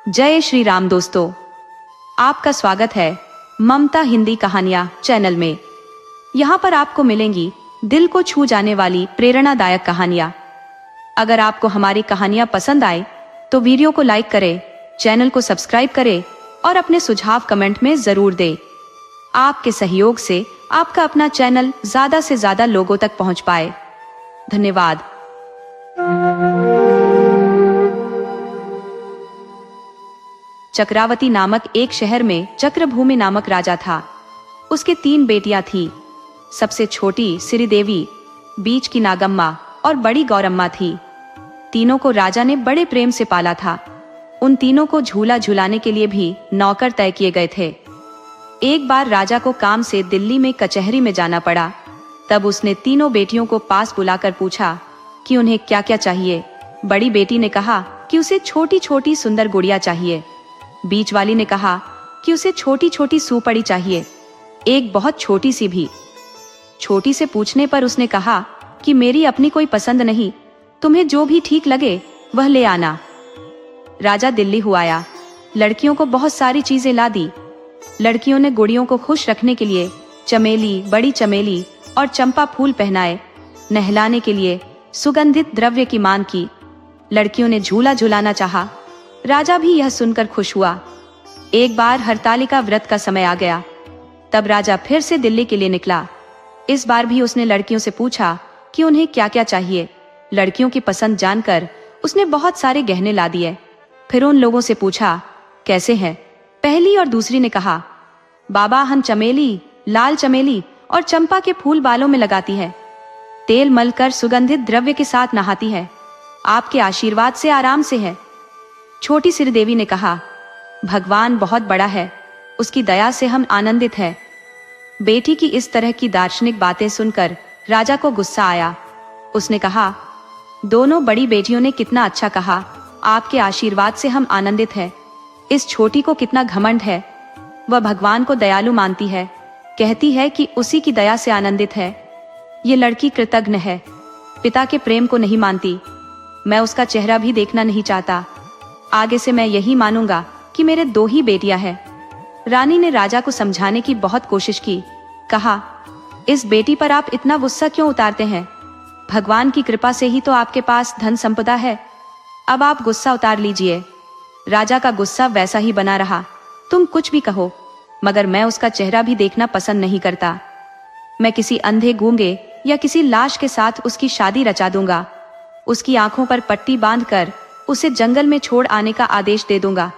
जय श्री राम दोस्तों, आपका स्वागत है ममता हिंदी कहानियां चैनल में। यहाँ पर आपको मिलेंगी दिल को छू जाने वाली प्रेरणादायक कहानियां। अगर आपको हमारी कहानियां पसंद आए तो वीडियो को लाइक करें, चैनल को सब्सक्राइब करें और अपने सुझाव कमेंट में जरूर दें। आपके सहयोग से आपका अपना चैनल ज्यादा से ज्यादा लोगों तक पहुंच पाए। धन्यवाद। चक्रावती नामक एक शहर में चक्रभूमि नामक राजा था। उसके 3 बेटियां थी। सबसे छोटी श्रीदेवी, बीच की नागम्मा और बड़ी गौरम्मा थी। तीनों को राजा ने बड़े प्रेम से पाला था। उन तीनों को झूला झुलाने के लिए भी नौकर तय किए गए थे। एक बार राजा को काम से दिल्ली में कचहरी में जाना पड़ा। तब उसने तीनों बेटियों को पास बुलाकर पूछा कि उन्हें क्या क्या चाहिए। बड़ी बेटी ने कहा कि उसे छोटी छोटी सुंदर गुड़िया चाहिए। बीच वाली ने कहा कि उसे छोटी छोटी सुपड़ी चाहिए, एक बहुत छोटी सी भी। छोटी से पूछने पर उसने कहा कि मेरी अपनी कोई पसंद नहीं, तुम्हें जो भी ठीक लगे वह ले आना। राजा दिल्ली हुआ आया। लड़कियों को बहुत सारी चीजें ला दी। लड़कियों ने गुड़ियों को खुश रखने के लिए चमेली, बड़ी चमेली और चंपा फूल पहनाए। नहलाने के लिए सुगंधित द्रव्य की मांग की। लड़कियों ने झूला झुलाना चाहा। राजा भी यह सुनकर खुश हुआ। एक बार हरतालिका व्रत का समय आ गया। तब राजा फिर से दिल्ली के लिए निकला। इस बार भी उसने लड़कियों से पूछा कि उन्हें क्या क्या चाहिए। लड़कियों की पसंद जानकर उसने बहुत सारे गहने ला दिए। फिर उन लोगों से पूछा, कैसे हैं? पहली और दूसरी ने कहा, बाबा हम चमेली, लाल चमेली और चंपा के फूल बालों में लगाती है, तेल मलकर सुगंधित द्रव्य के साथ नहाती है, आपके आशीर्वाद से आराम से है। छोटी श्रीदेवी ने कहा, भगवान बहुत बड़ा है, उसकी दया से हम आनंदित हैं। बेटी की इस तरह की दार्शनिक बातें सुनकर राजा को गुस्सा आया। उसने कहा, दोनों बड़ी बेटियों ने कितना अच्छा कहा, आपके आशीर्वाद से हम आनंदित हैं। इस छोटी को कितना घमंड है। वह भगवान को दयालु मानती है, कहती है कि उसी की दया से आनंदित है। ये लड़की कृतज्ञ है, पिता के प्रेम को नहीं मानती। मैं उसका चेहरा भी देखना नहीं चाहता। आगे से मैं यही मानूंगा कि मेरे 2 ही बेटियां हैं। रानी ने राजा को समझाने की बहुत कोशिश की। कहा, इस बेटी पर आप इतना गुस्सा क्यों उतारते हैं? भगवान की कृपा से ही तो आपके पास धन संपदा है। अब आप गुस्सा उतार लीजिए। राजा का गुस्सा वैसा ही बना रहा। तुम कुछ भी कहो, मगर मैं उसका चेहरा भी देखना पसंद नहीं करता। मैं किसी अंधे गूंगे या किसी लाश के साथ उसकी शादी रचा दूंगा। उसकी आंखों पर पट्टी बांधकर उसे जंगल में छोड़ आने का आदेश दे दूंगा।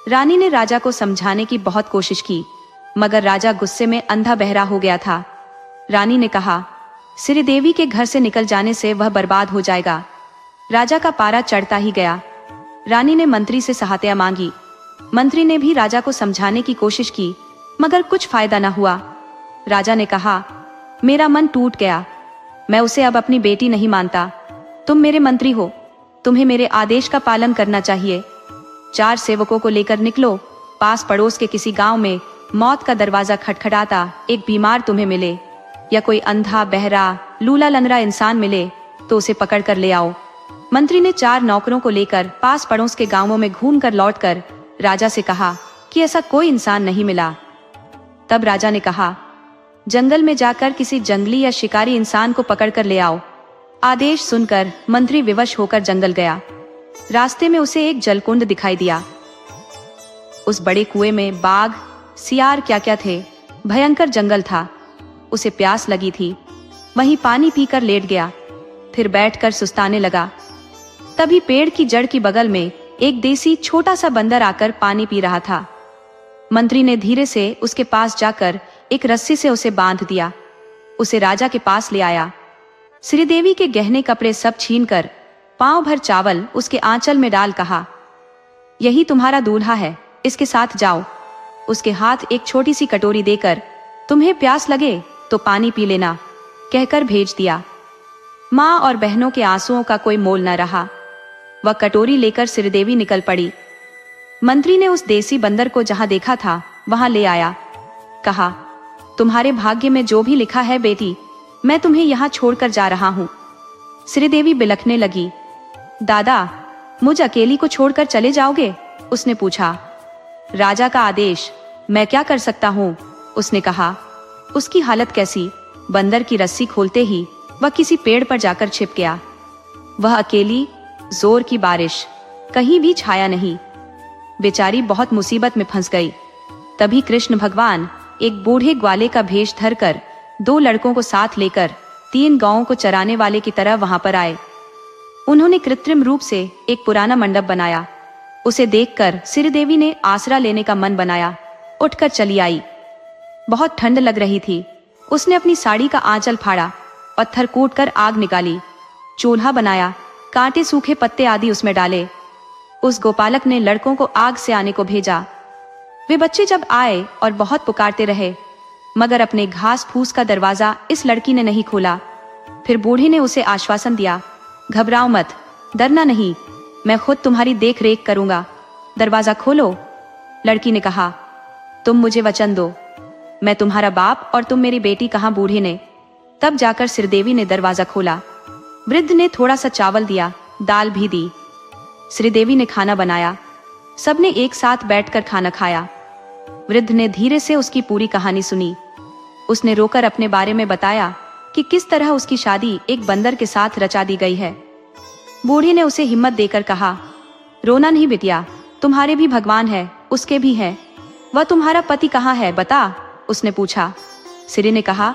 रानी ने राजा को समझाने की बहुत कोशिश की, मगर राजा गुस्से में अंधा बहरा हो गया था। रानी ने कहा, श्रीदेवी के घर से निकल जाने से वह बर्बाद हो जाएगा। राजा का पारा चढ़ता ही गया। रानी ने मंत्री से सहायता मांगी। मंत्री ने भी राजा को समझाने की कोशिश की, मगर कुछ फायदा न हुआ। राजा ने कहा, मेरा मन टूट गया, मैं उसे अब अपनी बेटी नहीं मानता। तुम मेरे मंत्री हो, तुम्हें मेरे आदेश का पालन करना चाहिए। 4 सेवकों को लेकर निकलो। पास पड़ोस के किसी गांव में मौत का दरवाजा खटखटाता एक बीमार तुम्हें मिले, या कोई अंधा, बहरा, लूला लंगड़ा इंसान मिले तो उसे पकड़ कर ले आओ। मंत्री ने 4 नौकरों को लेकर पास पड़ोस के गांवों में घूमकर लौटकर राजा से कहा कि ऐसा कोई इंसान नहीं मिला। तब राजा ने कहा, जंगल में जाकर किसी जंगली या शिकारी इंसान को पकड़ कर ले आओ। आदेश सुनकर मंत्री विवश होकर जंगल गया। रास्ते में उसे एक जलकुंड दिखाई दिया। उस बड़े कुएं में बाघ, सियार क्या क्या थे। भयंकर जंगल था। उसे प्यास लगी थी। वहीं पानी पीकर लेट गया। फिर बैठकर सुस्ताने लगा। तभी पेड़ की जड़ की बगल में एक देसी छोटा सा बंदर आकर पानी पी रहा था। मंत्री ने धीरे से उसके पास जाकर एक रस्सी से उसे बांध दिया। उसे राजा के पास ले आया। श्रीदेवी के गहने कपड़े सब छीनकर पांव भर चावल उसके आंचल में डाल कहा, यही तुम्हारा दूल्हा है, इसके साथ जाओ। उसके हाथ एक छोटी सी कटोरी देकर, तुम्हें प्यास लगे तो पानी पी लेना, कहकर भेज दिया। माँ और बहनों के आंसुओं का कोई मोल न रहा। वह कटोरी लेकर श्रीदेवी निकल पड़ी। मंत्री ने उस देसी बंदर को जहां देखा था वहां ले आया। कहा, तुम्हारे भाग्य में जो भी लिखा है बेटी, मैं तुम्हें यहाँ छोड़कर जा रहा हूँ। श्रीदेवी बिलखने लगी। दादा, मुझ अकेली को छोड़कर चले जाओगे? उसने पूछा। राजा का आदेश, मैं क्या कर सकता हूँ, उसने कहा। उसकी हालत कैसी? बंदर की रस्सी खोलते ही वह किसी पेड़ पर जाकर छिप गया। वह अकेली, जोर की बारिश, कहीं भी छाया नहीं। बेचारी बहुत मुसीबत में फंस गई। तभी कृष्ण भगवान एक बूढ़े ग्वाले का भेष धरकर 2 लड़कों को साथ लेकर 3 गांवों को चराने वाले की तरह वहां पर आए। उन्होंने कृत्रिम रूप से एक पुराना मंडप बनाया। उसे देखकर श्रीदेवी ने आसरा लेने का मन बनाया, उठकर चली आई। बहुत ठंड लग रही थी। उसने अपनी साड़ी का आंचल फाड़ा, पत्थर कूटकर आग निकाली, चूल्हा बनाया, कांटे सूखे पत्ते आदि उसमें डाले। उस गोपालक ने लड़कों को आग से आने को भेजा। वे बच्चे जब आए और बहुत पुकारते रहे, मगर अपने घास फूस का दरवाजा इस लड़की ने नहीं खोला। फिर बूढ़े ने उसे आश्वासन दिया, घबराओ मत, डरना नहीं, मैं खुद तुम्हारी देख रेख करूंगा, दरवाजा खोलो। लड़की ने कहा, तुम मुझे वचन दो, मैं तुम्हारा बाप और तुम मेरी बेटी कहाँ? बूढ़े ने। तब जाकर श्रीदेवी ने दरवाजा खोला। वृद्ध ने थोड़ा सा चावल दिया, दाल भी दी। श्रीदेवी ने खाना बनाया। सबने एक साथ बैठकर खाना खाया। वृद्ध ने धीरे से उसकी पूरी कहानी सुनी। उसने रोकर अपने बारे में बताया कि किस तरह उसकी शादी एक बंदर के साथ रचा दी गई है। बूढ़े ने उसे हिम्मत देकर कहा, रोना नहीं बिटिया, तुम्हारे भी भगवान है, उसके भी है। वह तुम्हारा पति कहाँ है, बता, उसने पूछा। सिरी ने कहा,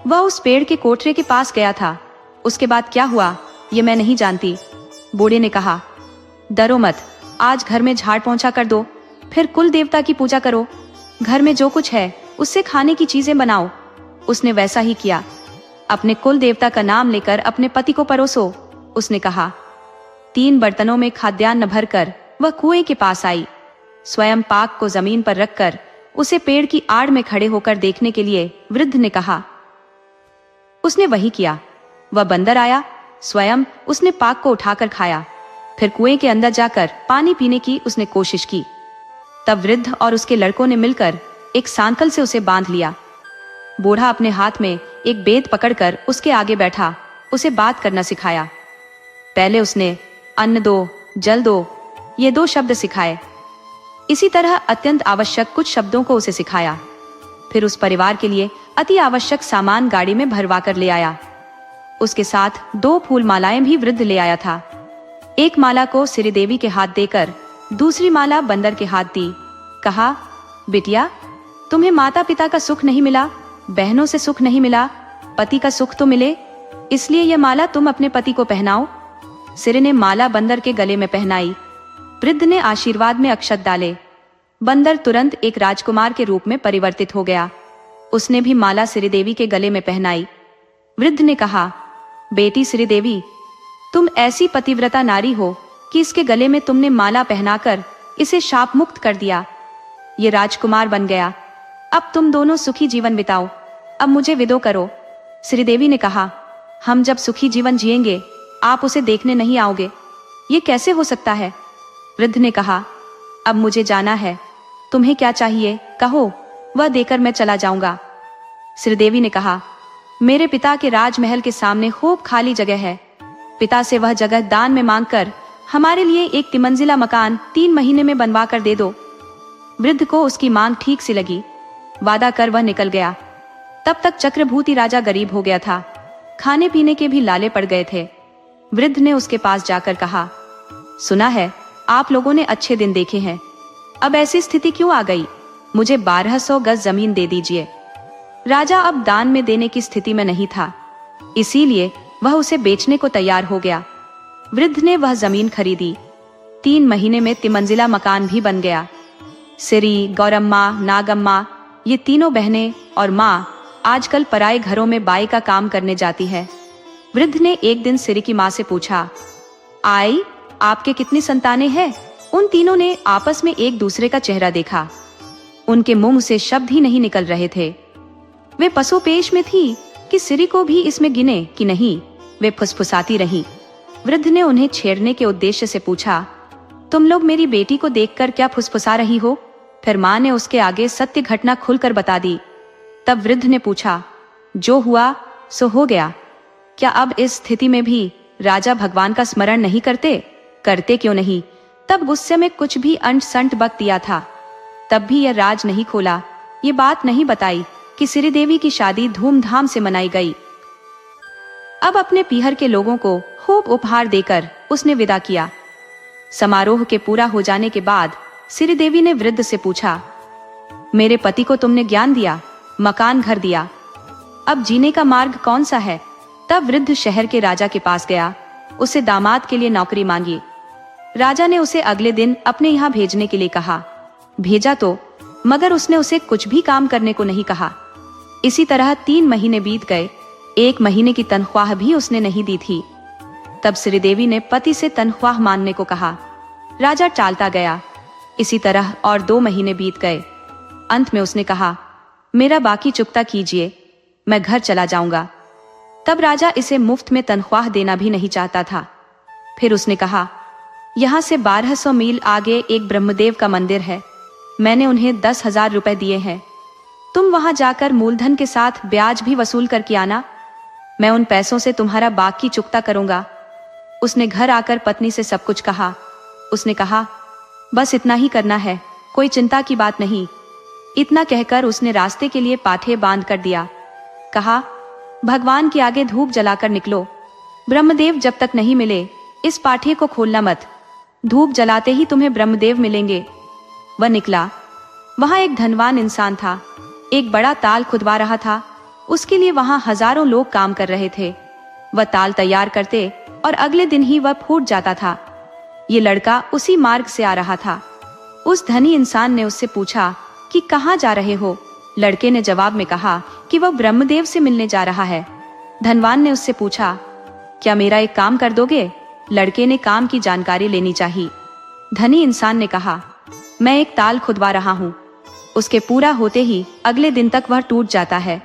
वह उस पेड़ के कोठरे के पास गया था, उसके बाद क्या हुआ ये मैं नहीं जानती। बूढ़े ने कहा, डरो मत, आज घर में झाड़ पोंछा कर दो, फिर कुल देवता की पूजा करो, घर में जो कुछ है उससे खाने की चीजें बनाओ। उसने वैसा ही किया। अपने कुल देवता का नाम लेकर अपने पति को परोसो, उसने कहा। 3 बर्तनों में खाद्यान्न भरकर वह कुएं के पास आई। स्वयं पाक को जमीन पर रखकर उसे पेड़ की आड़ में खड़े होकर देखने के लिए वृद्ध ने कहा। उसने वही किया। वह बंदर आया, स्वयं उसने पाक को उठाकर खाया, फिर कुएं के अंदर जाकर पानी पीने की उसने कोशिश की। तब वृद्ध और उसके लड़कों ने मिलकर एक सांकल से उसे बांध लिया। बूढ़ा अपने हाथ में एक बेद पकड़कर उसके आगे बैठा, उसे बात करना सिखाया। पहले उसने अन्न दो, जल दो, ये 2 शब्द सिखाए। इसी तरह अत्यंत आवश्यक कुछ शब्दों को उसे सिखाया। फिर उस परिवार के लिए अति आवश्यक सामान गाड़ी में भरवा कर ले आया। उसके साथ 2 फूल मालाएं भी वृद्ध ले आया था। एक माला को श्रीदेवी के हाथ देकर दूसरी माला बंदर के हाथ दी। कहा, बिटिया, तुम्हें माता पिता का सुख नहीं मिला, बहनों से सुख नहीं मिला, पति का सुख तो मिले, इसलिए यह माला तुम अपने पति को पहनाओ। सिरे ने माला बंदर के गले में पहनाई। वृद्ध ने आशीर्वाद में अक्षत डाले। बंदर तुरंत एक राजकुमार के रूप में परिवर्तित हो गया। उसने भी माला श्रीदेवी के गले में पहनाई। वृद्ध ने कहा, बेटी श्रीदेवी, तुम ऐसी पतिव्रता नारी हो कि इसके गले में तुमने माला पहनाकर इसे शाप मुक्त कर दिया। ये राजकुमार बन गया। अब तुम दोनों सुखी जीवन बिताओ। अब मुझे विदो करो। श्रीदेवी ने कहा, हम जब सुखी जीवन जिएंगे आप उसे देखने नहीं आओगे, ये कैसे हो सकता है? वृद्ध ने कहा, अब मुझे जाना है, तुम्हें क्या चाहिए कहो, वह देकर मैं चला जाऊंगा। श्रीदेवी ने कहा, मेरे पिता के राजमहल के सामने खूब खाली जगह है, पिता से वह जगह दान में मांगकर हमारे लिए एक 3 मंजिला मकान 3 महीने में बनवा कर दे दो। वृद्ध को उसकी मांग ठीक सी लगी। वादा कर वह निकल गया। तब तक चक्रभूति राजा गरीब हो गया था, खाने पीने के भी लाले पड़ गए थे। वृद्ध ने उसके पास जाकर कहा, सुना है आप लोगों ने अच्छे दिन देखे हैं, अब ऐसी स्थिति क्यों आ गई? मुझे 1200 गज जमीन दे दीजिए। राजा अब दान में देने की स्थिति में नहीं था, इसीलिए वह उसे बेचने को तैयार हो गया। वृद्ध ने वह जमीन खरीदी। 3 महीने में 3 मंजिला मकान भी बन गया। सिरी, गौरम्मा, नागम्मा, ये तीनों बहनें और माँ आजकल पराए घरों में बाई का काम करने जाती है। वृद्ध ने एक दिन सिरी की माँ से पूछा, आई, आपके कितनी संतानें हैं? उन तीनों ने आपस में एक दूसरे का चेहरा देखा। उनके मुंह से शब्द ही नहीं निकल रहे थे। वे पसोपेश में थी कि सिरी को भी इसमें गिने कि नहीं। वे फुसफुसाती रहीं। वृद्ध ने उन्हें छेड़ने के उद्देश्य से पूछा, तुम लोग मेरी बेटी को देखकर क्या फुसफुसा रही हो? फिर माँ ने उसके आगे सत्य घटना खुलकर बता दी। तब वृद्ध ने पूछा, जो हुआ सो हो गया, क्या अब इस स्थिति में भी राजा भगवान का स्मरण नहीं करते? करते क्यों नहीं? तब गुस्से में कुछ भी अंट संट बक दिया था। तब भी यह राज नहीं खोला, ये बात नहीं बताई कि श्रीदेवी की शादी धूमधाम से मनाई गई। अब अपने पीहर के लोगों को खूब उपहार देकर उसने विदा किया। समारोह के पूरा हो जाने के बाद श्रीदेवी ने वृद्ध से पूछा, मेरे पति को तुमने ज्ञान दिया, मकान घर दिया, अब जीने का मार्ग कौन सा है? तब वृद्ध शहर के राजा के पास गया, उसे दामाद के लिए नौकरी मांगी। राजा ने उसे अगले दिन अपने यहाँ भेजने के लिए कहा। भेजा तो, मगर उसने उसे कुछ भी काम करने को नहीं कहा। इसी तरह 3 महीने बीत गए, 1 महीने की तनख्वाह भी उसने नहीं दी थी। तब श्रीदेवी ने पति से तनख्वाह मानने को कहा। राजा टालता गया। इसी तरह और 2 महीने बीत गए। अंत में उसने कहा, मेरा बाकी चुकता कीजिए, मैं घर चला जाऊंगा। तब राजा इसे मुफ्त में तनख्वाह देना भी नहीं चाहता था। फिर उसने कहा, यहाँ से 1200 मील आगे एक ब्रह्मदेव का मंदिर है, मैंने उन्हें 10,000 रुपए दिए हैं, तुम वहां जाकर मूलधन के साथ ब्याज भी वसूल करके आना, मैं उन पैसों से तुम्हारा बाकी चुकता करूंगा। उसने घर आकर पत्नी से सब कुछ कहा। उसने कहा, बस इतना ही करना है, कोई चिंता की बात नहीं। इतना कहकर उसने रास्ते के लिए पाठे बांध कर दिया। कहा, भगवान के आगे धूप जलाकर निकलो, ब्रह्मदेव जब तक नहीं मिले इस पाठे को खोलना मत, धूप जलाते ही तुम्हें ब्रह्मदेव मिलेंगे। वह निकला। वहां एक धनवान इंसान था, एक बड़ा ताल खुदवा रहा था। उसके लिए वहां हजारों लोग काम कर रहे थे। वह ताल तैयार करते और अगले दिन ही वह फूट जाता था। ये लड़का उसी मार्ग से आ रहा था। उस धनी इंसान ने उससे पूछा कि कहाँ जा रहे हो? लड़के ने जवाब में कहा कि वह ब्रह्मदेव से मिलने जा रहा है। धनवान ने उससे पूछा, क्या मेरा एक काम कर दोगे? लड़के ने काम की जानकारी लेनी चाहिए। धनी इंसान ने कहा, मैं एक ताल खुदवा रहा हूँ, उसके पूरा होते ही अगले दिन तक वह टूट जाता है,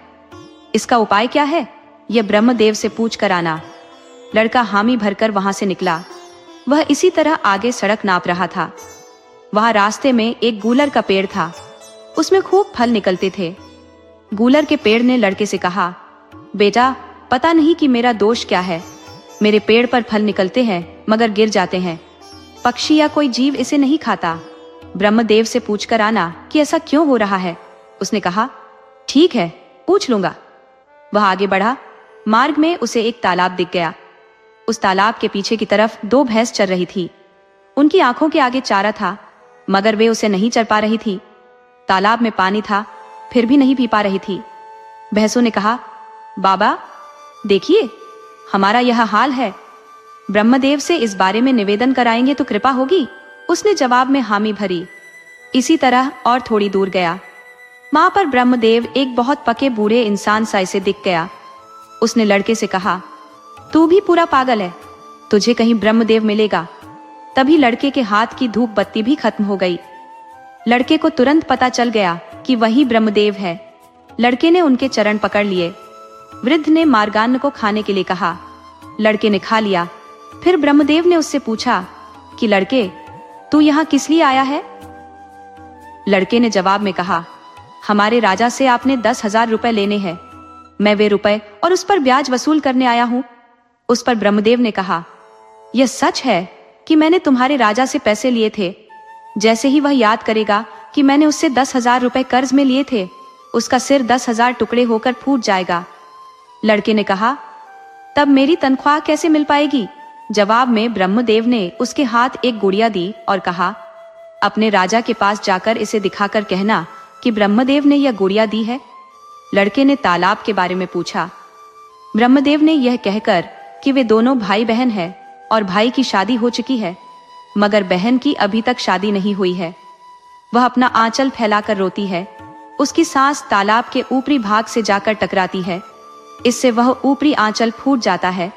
इसका उपाय क्या है? यह ब्रह्मदेव से पूछ कर आना। लड़का हामी भरकर वहां से निकला। वह इसी तरह आगे सड़क नाप रहा था। वहां रास्ते में एक गूलर का पेड़ था, उसमें खूब फल निकलते थे। गूलर के पेड़ ने लड़के से कहा, बेटा, पता नहीं कि मेरा दोष क्या है, मेरे पेड़ पर फल निकलते हैं मगर गिर जाते हैं, पक्षी या कोई जीव इसे नहीं खाता, ब्रह्मदेव से पूछकर आना कि ऐसा क्यों हो रहा है। उसने कहा, ठीक है, पूछ लूंगा। वह आगे बढ़ा। मार्ग में उसे एक तालाब दिख गया। उस तालाब के पीछे की तरफ 2 भैंस चर रही थी। उनकी आंखों के आगे चारा था, मगर वे उसे नहीं चर पा रही थी। तालाब में पानी था, फिर भी नहीं पी पा रही थी। भैंसों ने कहा, बाबा देखिए, हमारा यह हाल है, ब्रह्मदेव से इस बारे में निवेदन कराएंगे तो कृपा होगी। उसने जवाब में हामी भरी। इसी तरह और थोड़ी दूर गया। मां पर ब्रह्मदेव एक बहुत पके बूढ़े इंसान सा इसे दिख गया। उसने लड़के से कहा, तू भी पूरा पागल है, तुझे कहीं ब्रह्मदेव मिलेगा। तभी लड़के के हाथ की धूप बत्ती भी खत्म हो गई। लड़के को तुरंत पता चल गया कि वही ब्रह्मदेव है। लड़के ने उनके चरण पकड़ लिए। वृद्ध ने मार्गान्न को खाने के लिए कहा। लड़के ने खा लिया। फिर ब्रह्मदेव ने उससे पूछा कि लड़के, तू यहाँ किस लिए आया है? लड़के ने जवाब में कहा, हमारे राजा से आपने 10,000 रुपए लेने हैं, मैं वे रुपए और उस पर ब्याज वसूल करने आया हूँ। उस पर ब्रह्मदेव ने कहा, यह सच है कि मैंने तुम्हारे राजा से पैसे लिए थे। जैसे ही वह याद करेगा कि मैंने उससे 10,000 रुपए कर्ज में लिए थे, उसका सिर 10,000 टुकड़े होकर फूट जाएगा। लड़के ने कहा, तब मेरी तनख्वाह कैसे मिल पाएगी? जवाब में ब्रह्मदेव ने उसके हाथ एक गुड़िया दी और कहा, अपने राजा के पास जाकर इसे दिखाकर कहना कि ब्रह्मदेव ने यह गुड़िया दी है। लड़के ने तालाब के बारे में पूछा। ब्रह्मदेव ने यह कहकर कि वे दोनों भाई बहन हैं और भाई की शादी हो चुकी है, मगर बहन की अभी तक शादी नहीं हुई है। वह अपना आंचल फैलाकर रोती है। उसकी सांस तालाब के ऊपरी भाग से जाकर टकराती है, इससे वह ऊपरी आंचल फूट जाता है।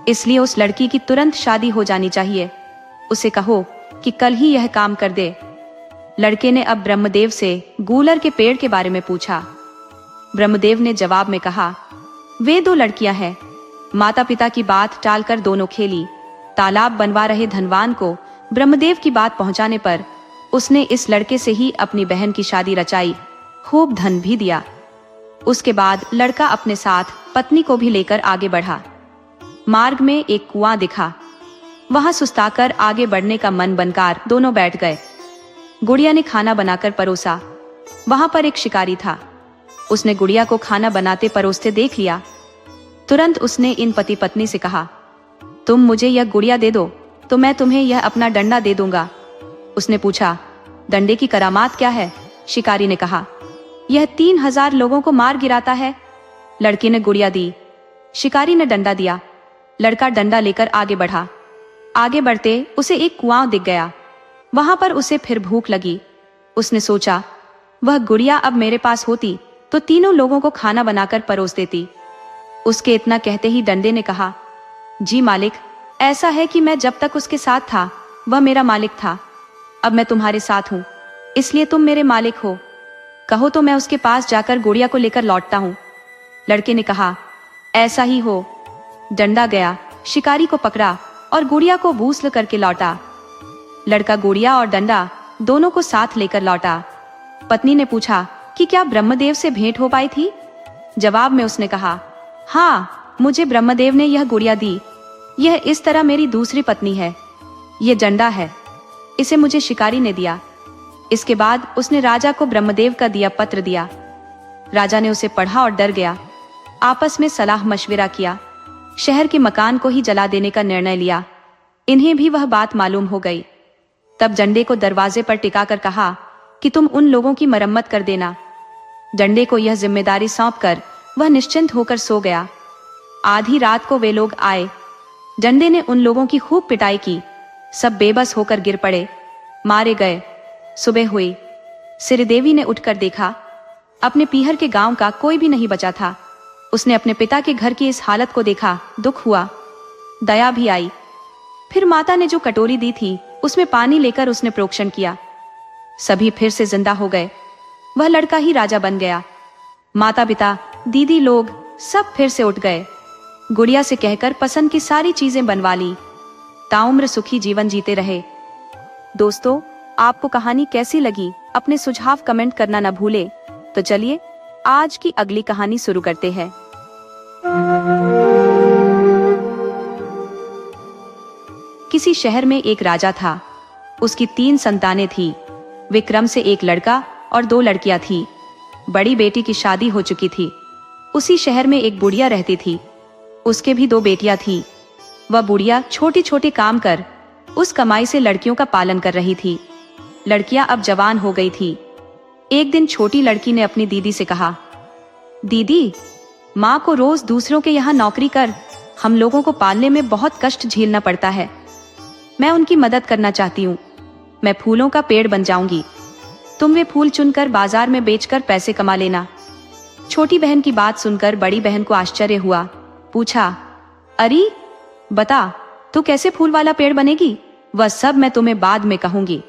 इसलिए उस लड़की की तुरंत शादी हो जानी चाहिए। उसे कहो कि कल ही यह काम कर दे। लड़के ने अब ब्रह्मदेव से गूलर के पेड़ के बारे में पूछा। ब्रह्मदेव ने जवाब में कहा, वे 2 लड़कियां हैं। माता पिता की बात टालकर दोनों खेली। तालाब बनवा रहे धनवान को ब्रह्मदेव की बात पहुंचाने पर उसने इस लड़के से ही अपनी बहन की शादी रचाई, खूब धन भी दिया। उसके बाद लड़का अपने साथ पत्नी को भी लेकर आगे बढ़ा। मार्ग में एक कुआं दिखा। वहां सुस्ताकर आगे बढ़ने का मन बनकर दोनों बैठ गए। गुड़िया ने खाना बनाकर परोसा। वहां पर एक शिकारी था। उसने गुड़िया को खाना बनाते परोसते देख लिया। तुरंत उसने इन पति पत्नी से कहा, तुम मुझे यह गुड़िया दे दो तो मैं तुम्हें यह अपना डंडा दे दूंगा। उसने पूछा, डंडे की करामात क्या है? शिकारी ने कहा, यह 3000 लोगों को मार गिराता है। लड़की ने गुड़िया दी। शिकारी ने डंडा दिया। लड़का डंडा लेकर आगे बढ़ा। आगे बढ़ते उसे एक कुआं दिख गया। वहां पर उसे फिर भूख लगी। उसने सोचा, वह गुड़िया अब मेरे पास होती तो तीनों लोगों को खाना बनाकर परोस देती। उसके इतना कहते ही डंडे ने कहा, जी मालिक, ऐसा है कि मैं जब तक उसके साथ था वह मेरा मालिक था। अब मैं तुम्हारे साथ हूं, इसलिए तुम मेरे मालिक हो। कहो तो मैं उसके पास जाकर गुड़िया को लेकर लौटता हूं। लड़के ने कहा, ऐसा ही हो। डंडा गया, शिकारी को पकड़ा और गुड़िया को बूसल करके लौटा। लड़का गुड़िया और डंडा दोनों को साथ लेकर लौटा। पत्नी ने पूछा कि क्या ब्रह्मदेव से भेंट हो पाई थी? जवाब में उसने कहा, हाँ, मुझे ब्रह्मदेव ने यह गुड़िया दी। यह इस तरह मेरी दूसरी पत्नी है। यह डंडा है, इसे मुझे शिकारी ने दिया। इसके बाद उसने राजा को ब्रह्मदेव का दिया पत्र दिया। राजा ने उसे पढ़ा और डर गया। आपस में सलाह मशविरा किया। शहर के मकान को ही जला देने का निर्णय लिया। इन्हें भी वह बात मालूम हो गई। तब डंडे को दरवाजे पर टिकाकर कहा कि तुम उन लोगों की मरम्मत कर देना। डंडे को यह जिम्मेदारी सौंपकर वह निश्चिंत होकर सो गया। आधी रात को वे लोग आए। डंडे ने उन लोगों की खूब पिटाई की। सब बेबस होकर गिर पड़े, मारे गए। सुबह हुई। श्रीदेवी ने उठकर देखा, अपने पीहर के गांव का कोई भी नहीं बचा था। उसने अपने पिता के घर की इस हालत को देखा, दुख हुआ, दया भी आई। फिर माता ने जो कटोरी दी थी उसमें पानी लेकर उसने प्रोक्षण किया। सभी फिर से जिंदा हो गए। वह लड़का ही राजा बन गया। माता पिता, दीदी लोग सब फिर से उठ गए। गुड़िया से कहकर पसंद की सारी चीजें बनवा ली। ताउम्र सुखी जीवन जीते रहे। दोस्तों, आपको कहानी कैसी लगी? अपने सुझाव कमेंट करना न भूले। तो चलिए आज की अगली कहानी शुरू करते हैं। किसी शहर में एक राजा था। उसकी 3 संतानें थी। विक्रम से एक लड़का और 2 लड़कियां थी। बड़ी बेटी की शादी हो चुकी थी। उसी शहर में एक बुढ़िया रहती थी। उसके भी 2 बेटियां थी। वह बुढ़िया छोटे छोटे काम कर उस कमाई से लड़कियों का पालन कर रही थी। लड़कियां अब जवान हो गई थी। एक दिन छोटी लड़की ने अपनी दीदी से कहा, दीदी, माँ को रोज दूसरों के यहाँ नौकरी कर हम लोगों को पालने में बहुत कष्ट झेलना पड़ता है। मैं उनकी मदद करना चाहती हूँ। मैं फूलों का पेड़ बन जाऊंगी। तुम वे फूल चुनकर बाजार में बेचकर पैसे कमा लेना। छोटी बहन की बात सुनकर बड़ी बहन को आश्चर्य हुआ। पूछा, अरे बता, तू कैसे फूल वाला पेड़ बनेगी? वह सब मैं तुम्हें बाद में कहूंगी।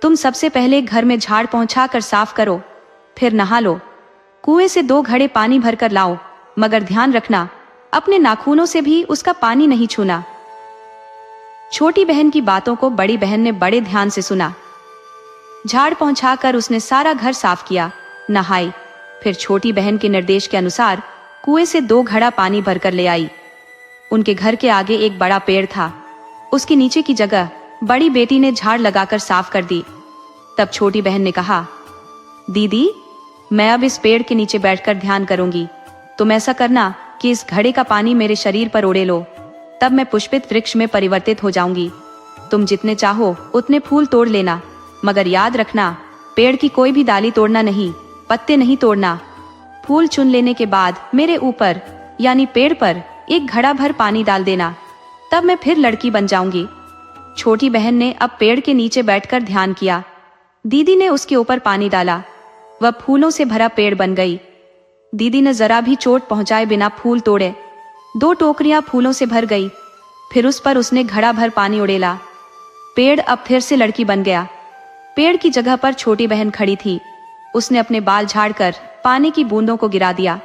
तुम सबसे पहले घर में झाड़ पहुंचा कर साफ करो, फिर नहा लो। कुएं से 2 घड़े पानी भरकर लाओ, मगर ध्यान रखना अपने नाखूनों से भी उसका पानी नहीं छूना। छोटी बहन की बातों को बड़ी बहन ने बड़े ध्यान से सुना। झाड़ पहुंचाकर उसने सारा घर साफ किया, नहाई, फिर छोटी बहन के निर्देश के अनुसार कुएं से 2 घड़ा पानी भरकर ले आई। उनके घर के आगे एक बड़ा पेड़ था। उसके नीचे की जगह बड़ी बेटी ने झाड़ लगाकर साफ कर दी। तब छोटी बहन ने कहा, दीदी, मैं अब इस पेड़ के नीचे बैठकर ध्यान करूंगी। तुम ऐसा करना कि इस घड़े का पानी मेरे शरीर पर उड़े लो, तब मैं पुष्पित वृक्ष में परिवर्तित हो जाऊंगी। तुम जितने चाहो उतने फूल तोड़ लेना, मगर याद रखना पेड़ की कोई भी डाली तोड़ना नहीं, पत्ते नहीं तोड़ना। फूल चुन लेने के बाद मेरे ऊपर यानी पेड़ पर 1 घड़ा भर पानी डाल देना, तब मैं फिर लड़की बन जाऊंगी। छोटी बहन ने अब पेड़ के नीचे बैठकर ध्यान किया। दीदी ने उसके ऊपर पानी डाला। वह फूलों से भरा पेड़ बन गई। दीदी ने जरा भी चोट पहुंचाए बिना फूल तोड़े 2 टोकरियां फूलों से भर गई। फिर उस पर उसने घड़ा भर पानी उड़ेला। पेड़ अब फिर से लड़की बन गया। पेड़ की जगह पर छोटी बहन खड़ी थी। उसने अपने बाल झाड़कर पानी की बूंदों को गिरा दिया।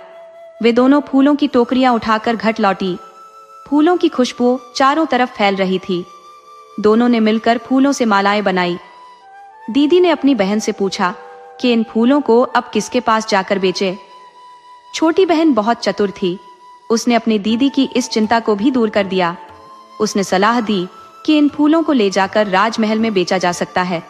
वे दोनों फूलों की टोकरियां उठाकर घट लौटी। फूलों की खुशबू चारों तरफ फैल रही थी। दोनों ने मिलकर फूलों से मालाएं बनाई। दीदी ने अपनी बहन से पूछा कि इन फूलों को अब किसके पास जाकर बेचे। छोटी बहन बहुत चतुर थी। उसने अपनी दीदी की इस चिंता को भी दूर कर दिया। उसने सलाह दी कि इन फूलों को ले जाकर राजमहल में बेचा जा सकता है।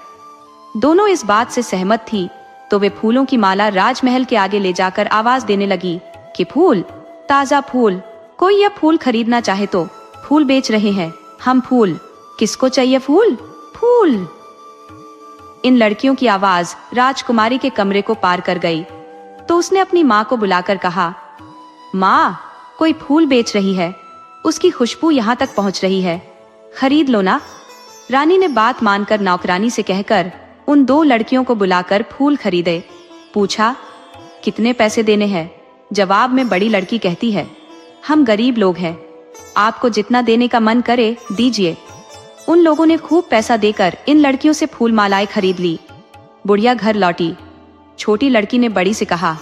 दोनों इस बात से सहमत थी, तो वे फूलों की माला राजमहल के आगे ले जाकर आवाज देने लगी कि फूल, ताजा फूल, कोई यह फूल खरीदना चाहे तो फूल बेच रहे हैं हम फूल, किसको चाहिए फूल, फूल। इन लड़कियों की आवाज राजकुमारी के कमरे को पार कर गई, तो उसने अपनी माँ को बुलाकर कहा, माँ, कोई फूल बेच रही है, उसकी खुशबू यहाँ तक पहुँच रही है, खरीद लो ना। रानी ने बात मानकर नौकरानी से कहकर उन दो लड़कियों को बुलाकर फूल खरीदे। पूछा, कितने पैसे देने हैं? जवाब में बड़ी लड़की कहती है, हम गरीब लोग हैं, आपको जितना देने का मन करे दीजिए। उन लोगों ने खूब पैसा देकर इन लड़कियों से फूल मालाएं खरीद ली। बुढ़िया घर लौटी। छोटी लड़की ने बड़ी से कहा,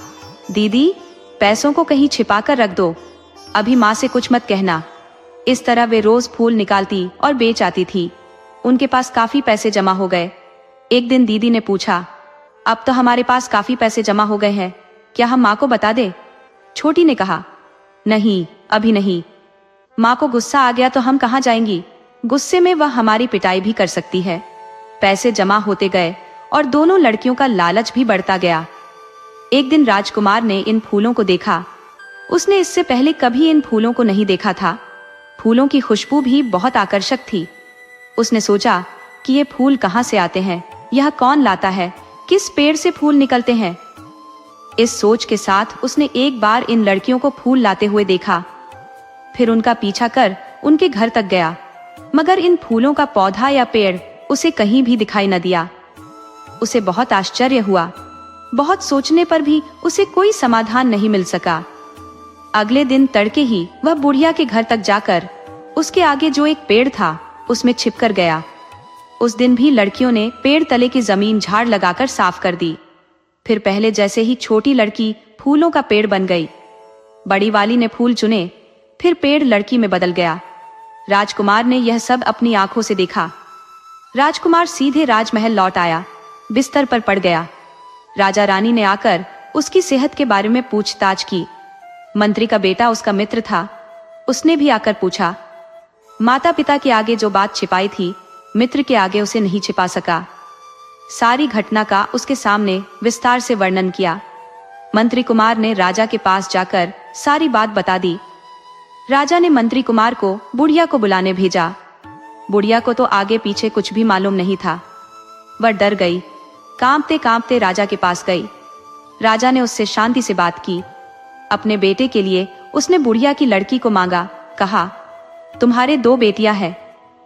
दीदी, पैसों को कहीं छिपा कर रख दो, अभी माँ से कुछ मत कहना। इस तरह वे रोज फूल निकालती और बेच आती थी। उनके पास काफी पैसे जमा हो गए। एक दिन दीदी ने पूछा, अब तो हमारे पास काफी पैसे जमा हो गए हैं, क्या हम माँ को बता दें? छोटी ने कहा, नहीं, अभी नहीं, माँ को गुस्सा आ गया तो हम कहाँ जाएंगी, गुस्से में वह हमारी पिटाई भी कर सकती है। पैसे जमा होते गए और दोनों लड़कियों का लालच भी बढ़ता गया। एक दिन राजकुमार ने इन फूलों को देखा। उसने इससे पहले कभी इन फूलों को नहीं देखा था। फूलों की खुशबू भी बहुत आकर्षक थी। उसने सोचा कि ये फूल कहाँ से आते हैं, यह कौन लाता है, किस पेड़ से फूल निकलते हैं। इस सोच के साथ उसने एक बार इन लड़कियों को फूल लाते हुए देखा। फिर उनका पीछा कर उनके घर तक गया, मगर इन फूलों का पौधा या पेड़ उसे कहीं भी दिखाई न दिया। उसे बहुत आश्चर्य हुआ। बहुत सोचने पर भी उसे कोई समाधान नहीं मिल सका। अगले दिन तड़के ही वह बुढ़िया के घर तक जाकर उसके आगे जो एक पेड़ था उसमें छिपकर गया। उस दिन भी लड़कियों ने पेड़ तले की जमीन झाड़ लगाकर साफ कर दी। फिर पहले जैसे ही छोटी लड़की फूलों का पेड़ बन गई। बड़ी वाली ने फूल चुने, फिर पेड़ लड़की में बदल गया। राजकुमार ने यह सब अपनी आंखों से देखा। राजकुमार सीधे राजमहल लौट आया, बिस्तर पर पड़ गया। राजा रानी ने आकर उसकी सेहत के बारे में पूछताछ की। मंत्री का बेटा उसका मित्र था, उसने भी आकर पूछा। माता पिता के आगे जो बात छिपाई थी, मित्र के आगे उसे नहीं छिपा सका। सारी घटना का उसके सामने विस्तार से वर्णन किया। मंत्री कुमार ने राजा के पास जाकर सारी बात बता दी। राजा ने मंत्री कुमार को बुढ़िया को बुलाने भेजा। बुढ़िया को तो आगे पीछे कुछ भी मालूम नहीं था। वह डर गई। कांपते कांपते राजा के पास गई। राजा ने उससे शांति से बात की। अपने बेटे के लिए उसने बुढ़िया की लड़की को मांगा। कहा, तुम्हारे दो बेटियां हैं,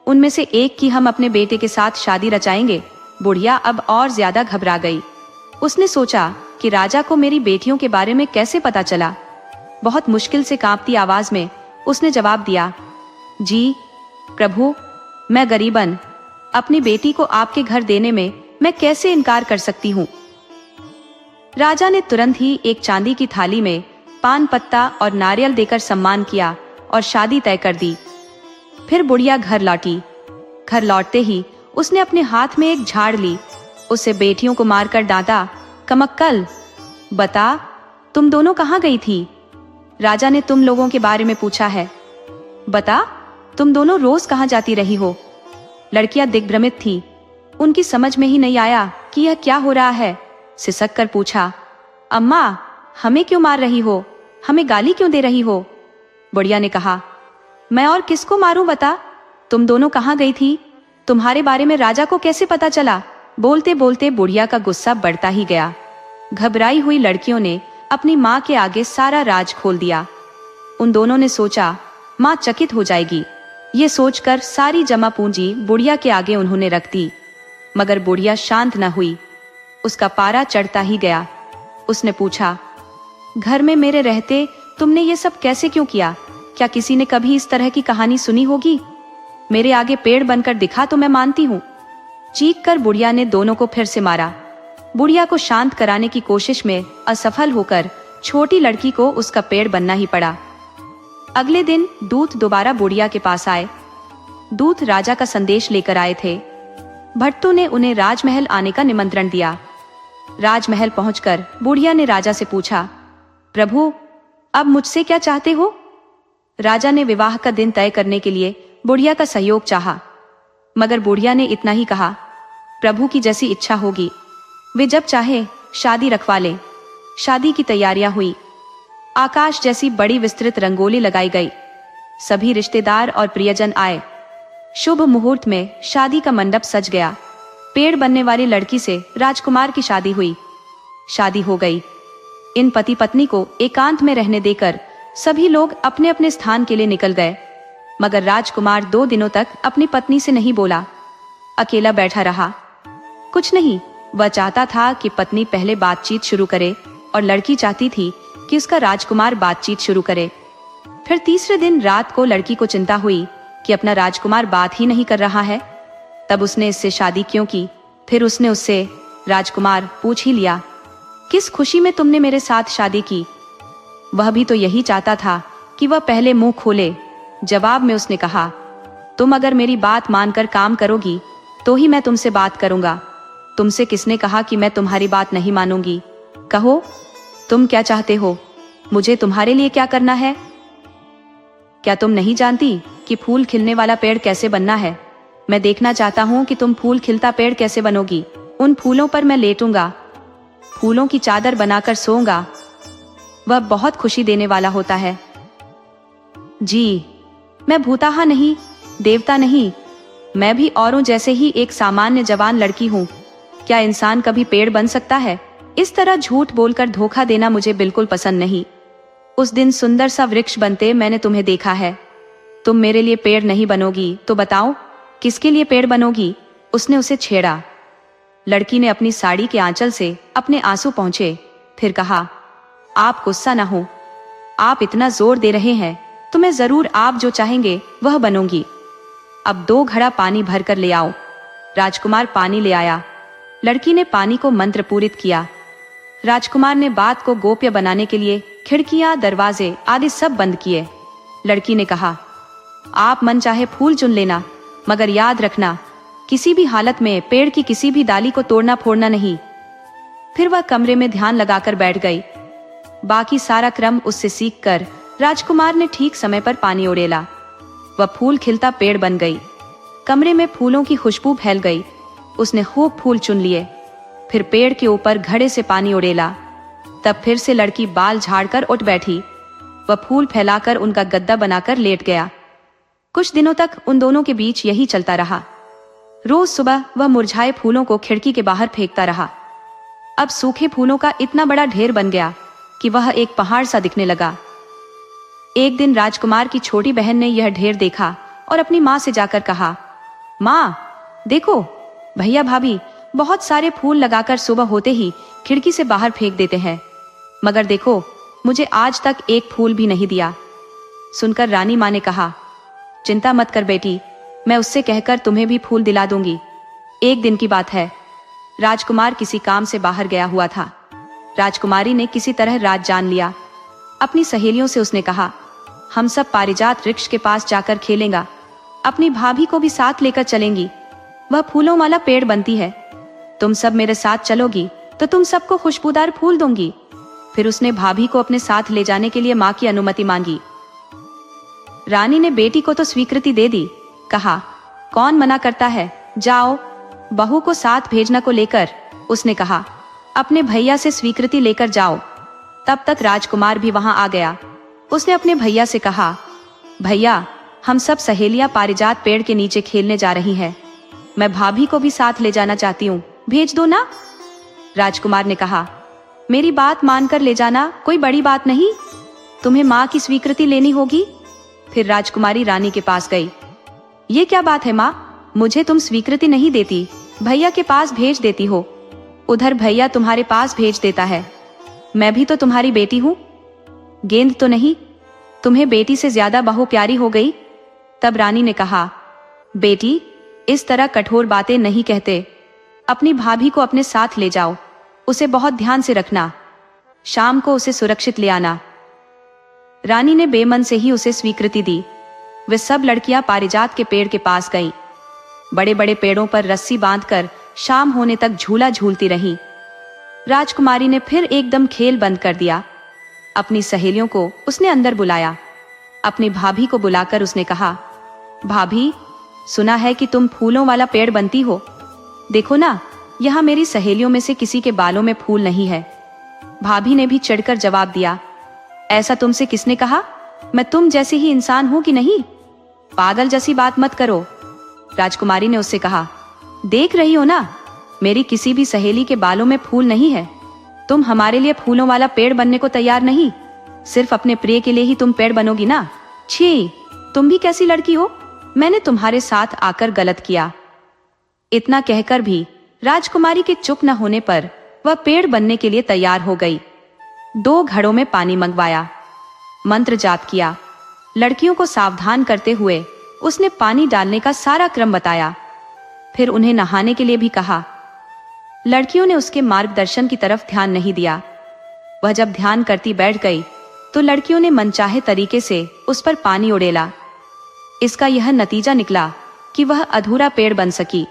उनमें से एक की हम अपने बेटे के साथ शादी रचाएंगे। बुढ़िया अब और ज्यादा घबरा गई। उसने सोचा कि राजा को मेरी बेटियों के बारे में कैसे पता चला। बहुत मुश्किल से कांपती आवाज में उसने जवाब दिया, जी प्रभु, मैं गरीबन, अपनी बेटी को आपके घर देने में मैं कैसे इनकार कर सकती हूँ। राजा ने तुरंत ही एक चांदी की थाली में पान पत्ता और नारियल देकर सम्मान किया और शादी तय कर दी। फिर बुढ़िया घर लौटी। घर लौटते ही उसने अपने हाथ में एक झाड़ ली। उसे बेटियों को मारकर डांटा, कमक्कल, बता तुम दोनों कहाँ गई थी? राजा ने तुम लोगों के बारे में पूछा है, बता तुम दोनों रोज कहाँ जाती रही हो? लड़कियां दिग्भ्रमित थी। उनकी समझ में ही नहीं आया कि यह क्या हो रहा है। सिसक कर पूछा, अम्मा, हमें क्यों मार रही हो? हमें गाली क्यों दे रही हो? बुढ़िया ने कहा, मैं और किसको मारूं बता? तुम दोनों कहाँ गई थी? तुम्हारे बारे में राजा को कैसे पता चला? बोलते बोलते बुढ़िया का गुस्सा बढ़ता ही गया। घबराई हुई लड़कियों ने अपनी माँ के आगे सारा राज खोल दिया। उन दोनों ने सोचा माँ चकित हो जाएगी। ये सोचकर सारी जमा पूंजी बुढ़िया के आगे उन्होंने रख दी। मगर बुढ़िया शांत न हुई। उसका पारा चढ़ता ही गया। उसने पूछा, घर में मेरे रहते तुमने ये सब कैसे क्यों किया? क्या किसी ने कभी इस तरह की कहानी सुनी होगी? मेरे आगे पेड़ बनकर दिखा तो मैं मानती हूँ। चीख कर बुढ़िया ने दोनों को फिर से मारा। बुढ़िया को शांत कराने की कोशिश में असफल होकर छोटी लड़की को उसका पेड़ बनना ही पड़ा। अगले दिन दूत दोबारा बुढ़िया के पास आए। दूत राजा का संदेश लेकर आए थे। भट्टों ने उन्हें राजमहल आने का निमंत्रण दिया। राजमहल पहुंचकर बुढ़िया ने राजा से पूछा, प्रभु, अब मुझसे क्या चाहते हो? राजा ने विवाह का दिन तय करने के लिए बुढ़िया का सहयोग चाहा। मगर बुढ़िया ने इतना ही कहा, प्रभु की जैसी इच्छा होगी, वे जब चाहे शादी रखवा ले। शादी की तैयारियां हुई। आकाश जैसी बड़ी विस्तृत रंगोली लगाई गई। सभी रिश्तेदार और प्रियजन आए। शुभ मुहूर्त में शादी का मंडप सज गया। पेड़ बनने वाली लड़की से राजकुमार की शादी हुई। शादी हो गई। इन पति पत्नी को एकांत में रहने देकर सभी लोग अपने अपने स्थान के लिए निकल गए। मगर राजकुमार 2 दिनों तक अपनी पत्नी से नहीं बोला। अकेला बैठा रहा। कुछ नहीं, वह चाहता था कि पत्नी पहले बातचीत शुरू करे और लड़की चाहती थी कि उसका राजकुमार बातचीत शुरू करे। फिर तीसरे दिन रात को लड़की को चिंता हुई कि अपना राजकुमार बात ही नहीं कर रहा है। तब उसने इससे शादी क्यों की? फिर उसने उससे, राजकुमार, पूछ ही लिया, किस खुशी में तुमने मेरे साथ शादी की? वह भी तो यही चाहता था कि वह पहले मुंह खोले। जवाब में उसने कहा, तुम अगर मेरी बात मानकर काम करोगी तो ही मैं तुमसे बात करूंगा। तुमसे किसने कहा कि मैं तुम्हारी बात नहीं मानूंगी? कहो, तुम क्या चाहते हो? मुझे तुम्हारे लिए क्या करना है? क्या तुम नहीं जानती कि फूल खिलने वाला पेड़ कैसे बनना है? मैं देखना चाहता हूँ कि तुम फूल खिलता पेड़ कैसे बनोगी। उन फूलों पर मैं लेटूंगा, फूलों की चादर बनाकर सोऊंगा। वह बहुत खुशी देने वाला होता है। जी, मैं भूताहा नहीं, देवता नहीं, मैं भी औरों जैसे ही एक सामान्य जवान लड़की हूँ। क्या इंसान कभी पेड़ बन सकता है? इस तरह झूठ बोलकर धोखा देना मुझे बिल्कुल पसंद नहीं। उस दिन सुंदर सा वृक्ष बनते मैंने तुम्हें देखा है। तुम मेरे लिए पेड़ नहीं बनोगी तो बताओ किसके लिए पेड़ बनोगी? उसने उसे छेड़ा। लड़की ने अपनी साड़ी के आंचल से अपने आंसू पोंछे। फिर कहा, आप गुस्सा ना हो, आप इतना जोर दे रहे हैं तो मैं जरूर आप जो चाहेंगे वह बनूंगी। अब 2 घड़ा पानी भरकर ले आओ। राजकुमार पानी ले आया। लड़की ने पानी को मंत्र पूरित किया। राजकुमार ने बात को गोप्य बनाने के लिए खिड़कियां, दरवाजे आदि सब बंद किए। लड़की ने कहा, आप मन चाहे फूल चुन लेना, मगर याद रखना किसी भी हालत में पेड़ की किसी भी डाली को तोड़ना फोड़ना नहीं। फिर वह कमरे में ध्यान लगाकर बैठ गई। बाकी सारा क्रम उससे सीखकर राजकुमार ने ठीक समय पर पानी उड़ेला। वह फूल खिलता पेड़ बन गई। कमरे में फूलों की खुशबू फैल गई। उसने खूब फूल चुन लिए। फिर पेड़ के ऊपर घड़े से पानी उड़ेला। तब फिर से लड़की बाल झाड़कर उठ बैठी। वह फूल फैलाकर उनका गद्दा बनाकर लेट गया। कुछ दिनों तक उन दोनों के बीच यही चलता रहा। रोज सुबह वह मुरझाए फूलों को खिड़की के बाहर फेंकता रहा। अब सूखे फूलों का इतना बड़ा ढेर बन गया कि वह एक पहाड़ सा दिखने लगा। एक दिन राजकुमार की छोटी बहन ने यह ढेर देखा और अपनी माँ से जाकर कहा, माँ देखो, भैया भाभी बहुत सारे फूल लगाकर सुबह होते ही खिड़की से बाहर फेंक देते हैं, मगर देखो मुझे आज तक एक फूल भी नहीं दिया। सुनकर रानी माँ ने कहा, चिंता मत कर बेटी, मैं उससे कहकर तुम्हें भी फूल दिला दूंगी। एक दिन की बात है। राजकुमार किसी काम से बाहर गया हुआ था। राजकुमारी ने किसी तरह रात जान लिया। अपनी सहेलियों से उसने कहा, हम सब पारिजात वृक्ष के पास जाकर खेलेंगा। अपनी भाभी को भी साथ लेकर चलेंगी। वह फूलों वाला पेड़ बनती है। तुम सब मेरे साथ चलोगी तो तुम सबको खुशबूदार फूल दूंगी। फिर उसने भाभी को अपने साथ ले जाने के लिए माँ की अनुमति मांगी। रानी ने बेटी को तो स्वीकृति दे दी। कहा, कौन मना करता है, जाओ। बहू को साथ भेजना को लेकर उसने कहा, अपने भैया से स्वीकृति लेकर जाओ। तब तक राजकुमार भी वहां आ गया। उसने अपने भैया से कहा, भैया हम सब सहेलियां पारिजात पेड़ के नीचे खेलने जा रही हैं। मैं भाभी को भी साथ ले जाना चाहती हूँ, भेज दो ना। राजकुमार ने कहा, मेरी बात मानकर ले जाना कोई बड़ी बात नहीं, तुम्हें माँ की स्वीकृति लेनी होगी। फिर राजकुमारी रानी के पास गई। ये क्या बात है माँ, मुझे तुम स्वीकृति नहीं देती, भैया के पास भेज देती हो। उधर भैया तुम्हारे पास भेज देता है। मैं भी तो तुम्हारी बेटी हूँ। गेंद तो नहीं, तुम्हें बेटी से ज्यादा बहू प्यारी हो गई। तब रानी ने कहा, बेटी इस तरह कठोर बातें नहीं कहते। अपनी भाभी को अपने साथ ले जाओ, उसे बहुत ध्यान से रखना। शाम को उसे सुरक्षित ले आना। रानी ने बेमन से ही उसे स्वीकृति दी। वे सब लड़कियां पारिजात के पेड़ के पास गईं। बड़े बड़े पेड़ों पर रस्सी बांधकर शाम होने तक झूला झूलती रहीं। राजकुमारी ने फिर एकदम खेल बंद कर दिया। अपनी सहेलियों को उसने अंदर बुलाया। अपनी भाभी को बुलाकर उसने कहा, भाभी सुना है कि तुम फूलों वाला पेड़ बनती हो। देखो ना, यहाँ मेरी सहेलियों में से किसी के बालों में फूल नहीं है। भाभी ने भी चिढ़कर जवाब दिया, ऐसा तुमसे किसने कहा? मैं तुम जैसी ही इंसान हूँ कि नहीं? पागल जैसी बात मत करो। राजकुमारी ने उससे कहा, देख रही हो ना, मेरी किसी भी सहेली के बालों में फूल नहीं है। तुम हमारे लिए फूलों वाला पेड़ बनने को तैयार नहीं, सिर्फ अपने प्रिय के लिए ही तुम पेड़ बनोगी ना। छी, तुम भी कैसी लड़की हो? मैंने तुम्हारे साथ आकर गलत किया। इतना कहकर भी राजकुमारी के चुप न होने पर वह पेड़ बनने के लिए तैयार हो गई। 2 घड़ों में पानी मंगवाया, मंत्र जाप किया। लड़कियों को सावधान करते हुए उसने पानी डालने का सारा क्रम बताया। फिर उन्हें नहाने के लिए भी कहा। लड़कियों ने उसके मार्गदर्शन की तरफ ध्यान नहीं दिया। वह जब ध्यान करती बैठ गई तो लड़कियों ने मनचाहे तरीके से उस पर पानी उड़ेला। इसका यह नतीजा निकला कि वह अधूरा पेड़ बन सकी।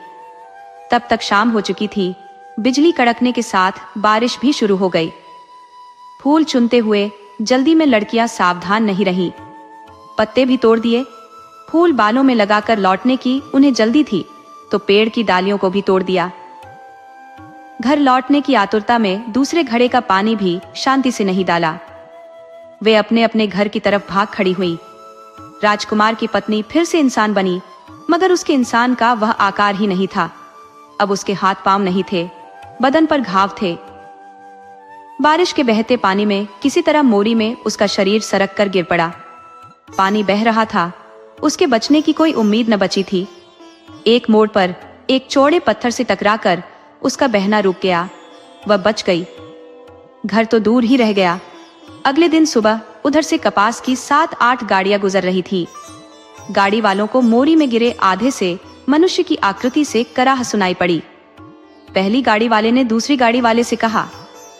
तब तक शाम हो चुकी थी। बिजली कड़कने के साथ बारिश भी शुरू हो गई। फूल चुनते हुए जल्दी में लड़कियां सावधान नहीं रहीं। पत्ते भी तोड़ दिए। फूल बालों में लगाकर लौटने की उन्हें जल्दी थी तो पेड़ की डालियों को भी तोड़ दिया। घर लौटने की आतुरता में दूसरे घड़े का पानी भी शांति से नहीं डाला। वे अपने अपने घर की तरफ भाग खड़ी हुई। राजकुमार की पत्नी फिर से इंसान बनी, मगर उसके इंसान का वह आकार ही नहीं था। अब उसके हाथ पांव नहीं थे, बदन पर घाव थे। बारिश के बहते पानी में किसी तरह मोरी में उसका शरीर सरक कर गिर पड़ा। पानी बह रहा था, उसके बचने की कोई उम्मीद न बची थी। एक मोड़ पर एक चौड़े पत्थर से टकराकर उसका बहना रुक गया। वह बच गई। घर तो दूर ही रह गया। अगले दिन सुबह उधर से कपास की 7-8 गाड़ियां गुजर रही थी। गाड़ी वालों को मोरी में गिरे आधे से मनुष्य की आकृति से कराह सुनाई पड़ी। पहली गाड़ी वाले ने दूसरी गाड़ी वाले से कहा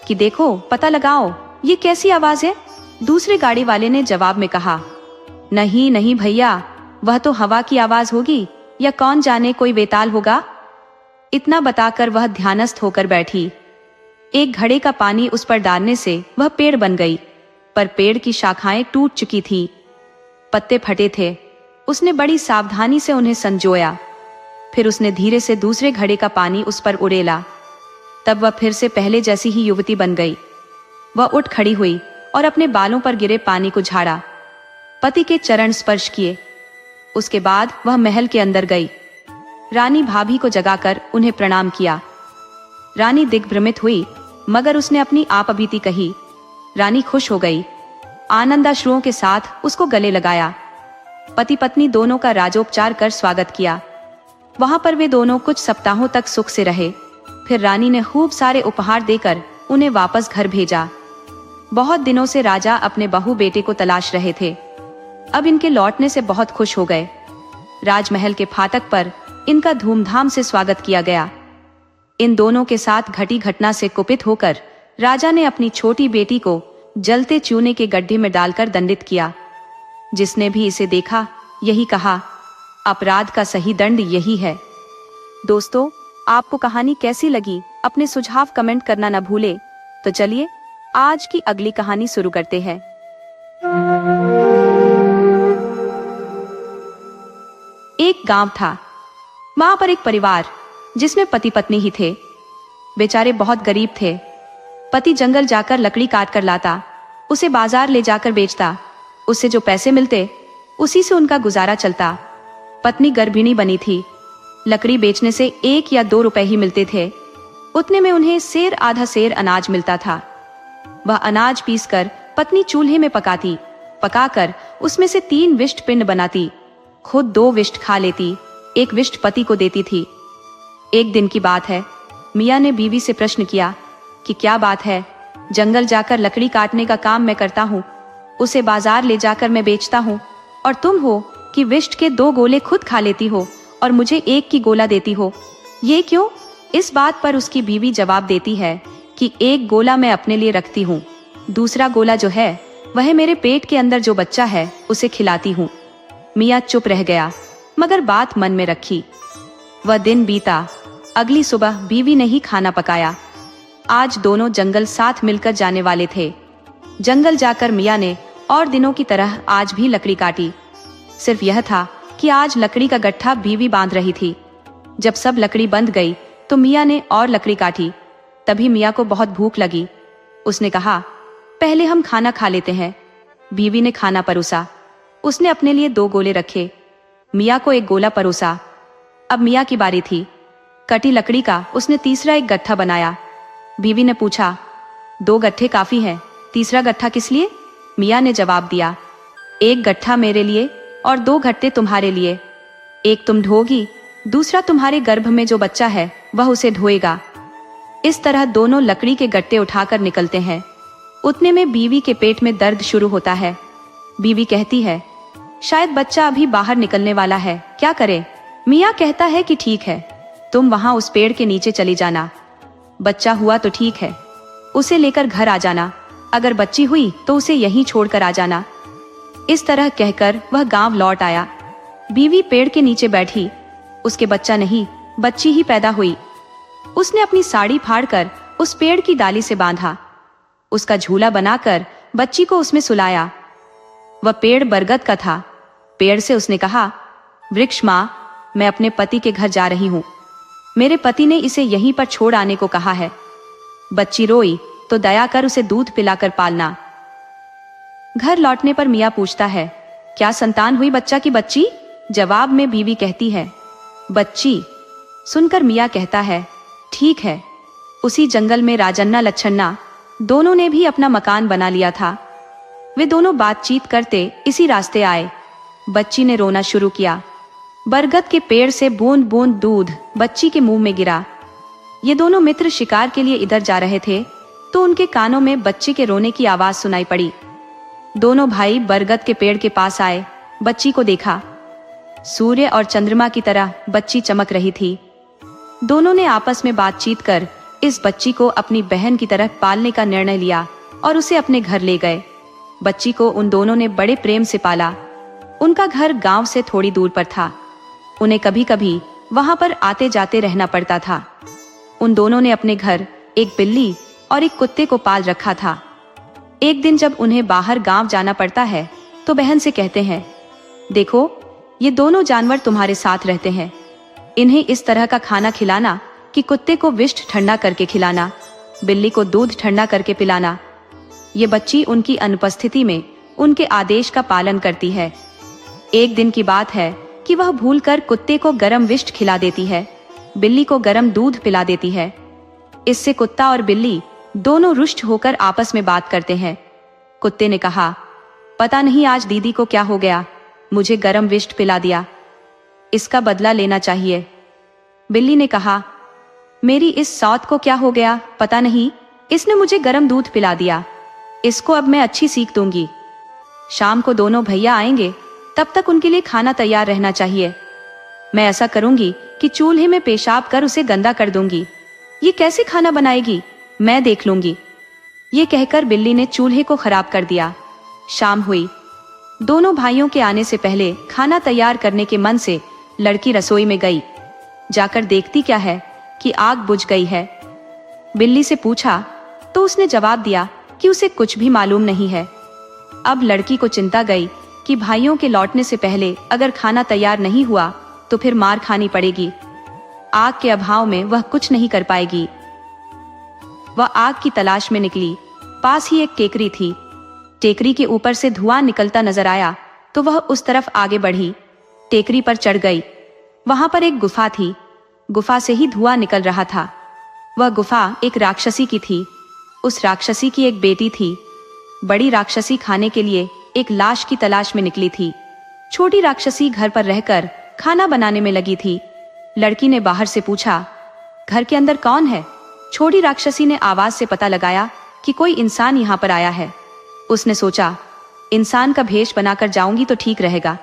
कि देखो, पता लगाओ ये कैसी आवाज है। दूसरे गाड़ी वाले ने जवाब में कहा, नहीं नहीं भैया, वह तो हवा की आवाज होगी या कौन जाने कोई वेताल होगा। इतना बताकर वह ध्यानस्थ होकर बैठी। एक घड़े का पानी उस पर डालने से वह पेड़ बन गई, पर पेड़ की शाखाएं टूट चुकी थी, पत्ते फटे थे। उसने बड़ी सावधानी से उन्हें संजोया। फिर उसने धीरे से दूसरे घड़े का पानी उस पर उड़ेला। तब वह फिर से पहले जैसी ही युवती बन गई। वह उठ खड़ी हुई और अपने बालों पर गिरे पानी को झाड़ा, पति के चरण स्पर्श किए। उसके बाद वह महल के अंदर गई। रानी भाभी को जगाकर उन्हें प्रणाम किया। रानी दिग्भ्रमित हुई, मगर उसने अपनी आपबीती कही। रानी खुश हो गई। आनंदाश्रुओं के साथ उसको गले लगाया। पति पत्नी दोनों का राजोपचार कर स्वागत किया। वहां पर वे दोनों कुछ सप्ताहों तक सुख से रहे। फिर रानी ने खूब सारे उपहार देकर उन्हें वापस घर भेजा। बहुत दिनों से राजा अपने बहू बेटे को तलाश रहे थे। अब इनके लौटने से बहुत खुश हो गए। राजमहल के फाटक पर इनका धूमधाम से स्वागत किया गया। इन दोनों के साथ घटी घटना से कुपित होकर राजा ने अपनी छोटी बेटी को जलते चूने के गड्ढे में डालकर दंडित किया। जिसने भी इसे देखा यही कहा, अपराध का सही दंड यही है। दोस्तों, आपको कहानी कैसी लगी अपने सुझाव कमेंट करना न भूले। तो चलिए आज की अगली कहानी शुरू करते हैं। एक गांव था। वहां पर एक परिवार जिसमें पति पत्नी ही थे। बेचारे बहुत गरीब थे। पति जंगल जाकर लकड़ी काट कर लाता, उसे बाजार ले जाकर बेचता। उससे जो पैसे मिलते उसी से उनका गुजारा चलता। पत्नी गर्भिणी बनी थी। लकड़ी बेचने से 1 या 2 रुपए ही मिलते थे। उतने में उन्हें सेर आधा सेर अनाज मिलता था। वह अनाज पीसकर पत्नी चूल्हे में पकाती। पकाकर उसमें से 3 विष्ट पिंड बनाती। खुद 2 विष्ट खा लेती, 1 विष्ट पति को देती थी। एक दिन की बात है, मियाँ ने बीवी से प्रश्न किया कि क्या बात है, जंगल जाकर लकड़ी काटने का काम मैं करता हूँ, उसे बाजार ले जाकर मैं बेचता हूँ, और तुम हो कि विष्ट के 2 गोले खुद खा लेती हो और मुझे 1 की गोला देती हो। ये क्यों? इस बात पर उसकी बीवी जवाब देती है कि 1 गोला मैं अपने लिए रखती हूँ, दूसरा गोला जो है वह मेरे पेट के अंदर जो बच्चा है उसे खिलाती हूँ। मियाँ चुप रह गया, मगर बात मन में रखी। वह दिन बीता। अगली सुबह बीवी ने ही खाना पकाया। आज दोनों जंगल साथ मिलकर जाने वाले थे। जंगल जाकर मियाँ ने और दिनों की तरह आज भी लकड़ी काटी। सिर्फ यह था कि आज लकड़ी का गट्ठा बीवी बांध रही थी। जब सब लकड़ी बंध गई तो मियाँ ने और लकड़ी काटी। तभी मियाँ को बहुत भूख लगी। उसने कहा, पहले हम खाना खा लेते हैं। बीवी ने खाना परोसा। उसने अपने लिए 2 गोले रखे, मियाँ को 1 गोला परोसा। अब मियाँ की बारी थी। कटी लकड़ी का उसने तीसरा एक गट्ठा बनाया। बीवी ने पूछा, 2 गट्ठे काफी हैं, तीसरा गट्ठा किस लिए? मियाँ ने जवाब दिया, 1 गट्ठा मेरे लिए और 2 गट्ठे तुम्हारे लिए। एक तुम ढोगी, दूसरा तुम्हारे गर्भ में जो बच्चा है वह उसे ढोएगा। इस तरह दोनों लकड़ी के गट्टे उठाकर निकलते हैं। उतने में बीवी के पेट में दर्द शुरू होता है। बीवी कहती है, शायद बच्चा अभी बाहर निकलने वाला है, क्या करे? मियाँ कहता है कि ठीक है, तुम वहां उस पेड़ के नीचे चली जाना। बच्चा हुआ तो ठीक है, उसे लेकर घर आ जाना। अगर बच्ची हुई तो उसे यहीं छोड़कर आ जाना। इस तरह कहकर वह गांव लौट आया। बीवी पेड़ के नीचे बैठी। उसके बच्चा नहीं, बच्ची ही पैदा हुई। उसने अपनी साड़ी फाड़कर उस पेड़ की डाली से बांधा। उसका झूला बनाकर बच्ची को उसमें सुलाया। वह पेड़ बरगद का था। पेड़ से उसने कहा, वृक्ष माँ, मैं अपने पति के घर जा रही हूँ। मेरे पति ने इसे यहीं पर छोड़ आने को कहा है। बच्ची रोई तो दया कर उसे दूध पिलाकर पालना। घर लौटने पर मियाँ पूछता है, क्या संतान हुई बच्चा की बच्ची? जवाब में बीवी कहती है, बच्ची। सुनकर मियाँ कहता है, ठीक है। उसी जंगल में राजन्ना लच्छन्ना दोनों ने भी अपना मकान बना लिया था। वे दोनों बातचीत करते इसी रास्ते आए। बच्ची ने रोना शुरू किया। बरगद के पेड़ से बूंद बूंद दूध बच्ची के मुंह में गिरा। ये दोनों मित्र शिकार के लिए इधर जा रहे थे तो उनके कानों में बच्ची के रोने की आवाज सुनाई पड़ी। दोनों भाई बरगद के पेड़ के पास आए। बच्ची को देखा। सूर्य और चंद्रमा की तरह बच्ची चमक रही थी। दोनों ने आपस में बातचीत कर इस बच्ची को अपनी बहन की तरह पालने का निर्णय लिया और उसे अपने घर ले गए। बच्ची को उन दोनों ने बड़े प्रेम से पाला। उनका घर गांव से थोड़ी दूर पर था। उन्हें कभी कभी वहां पर आते जाते रहना पड़ता था। उन दोनों ने अपने घर एक बिल्ली और एक कुत्ते को पाल रखा था। एक दिन जब उन्हें बाहर गांव जाना पड़ता है तो बहन से कहते हैं, देखो, ये दोनों जानवर तुम्हारे साथ रहते हैं। इन्हें इस तरह का खाना खिलाना कि कुत्ते को विष्ट ठंडा करके खिलाना, बिल्ली को दूध ठंडा करके पिलाना। ये बच्ची उनकी अनुपस्थिति में उनके आदेश का पालन करती है। एक दिन की बात है कि वह भूलकर कुत्ते को गरम विष्ट खिला देती है, बिल्ली को गरम दूध पिला देती है। इससे कुत्ता और बिल्ली दोनों रुष्ट होकर आपस में बात करते हैं। कुत्ते ने कहा, पता नहीं आज दीदी को क्या हो गया, मुझे गरम विष्ट पिला दिया, इसका बदला लेना चाहिए। बिल्ली ने कहा, मेरी इस सौत को क्या हो गया, पता नहीं, इसने मुझे गरम दूध पिला दिया, इसको अब मैं अच्छी सीख दूंगी। शाम को दोनों भैया आएंगे, तब तक उनके लिए खाना तैयार रहना चाहिए। मैं ऐसा करूंगी कि चूल्हे में पेशाब कर उसे गंदा कर दूंगी। ये कैसे खाना बनाएगी, मैं देख लूंगी। ये कहकर बिल्ली ने चूल्हे को खराब कर दिया। शाम हुई। दोनों भाइयों के आने से पहले खाना तैयार करने के मन से लड़की रसोई में गई। जाकर देखती क्या है कि आग बुझ गई है। बिल्ली से पूछा तो उसने जवाब दिया कि उसे कुछ भी मालूम नहीं है। अब लड़की को चिंता गई कि भाइयों के लौटने से पहले अगर खाना तैयार नहीं हुआ तो फिर मार खानी पड़ेगी। आग के अभाव में वह कुछ नहीं कर पाएगी। वह आग की तलाश में निकली। पास ही एक टेकरी थी। टेकरी के ऊपर से धुआं निकलता नजर आया तो वह उस तरफ आगे बढ़ी। टेकरी पर चढ़ गई। वहां पर एक गुफा थी। गुफा से ही धुआं निकल रहा था। वह गुफा एक राक्षसी की थी। उस राक्षसी की एक बेटी थी। बड़ी राक्षसी खाने के लिए एक लाश की तलाश में निकली थी। छोटी राक्षसी घर पर रहकर खाना बनाने में लगी थी। लड़की ने बाहर से पूछा, घर के अंदर कौन है? छोटी राक्षसी ने आवाज से पता लगाया कि कोई इंसान यहाँ पर आया है। उसने सोचा, इंसान का भेष बनाकर जाऊंगी तो ठीक रहेगा।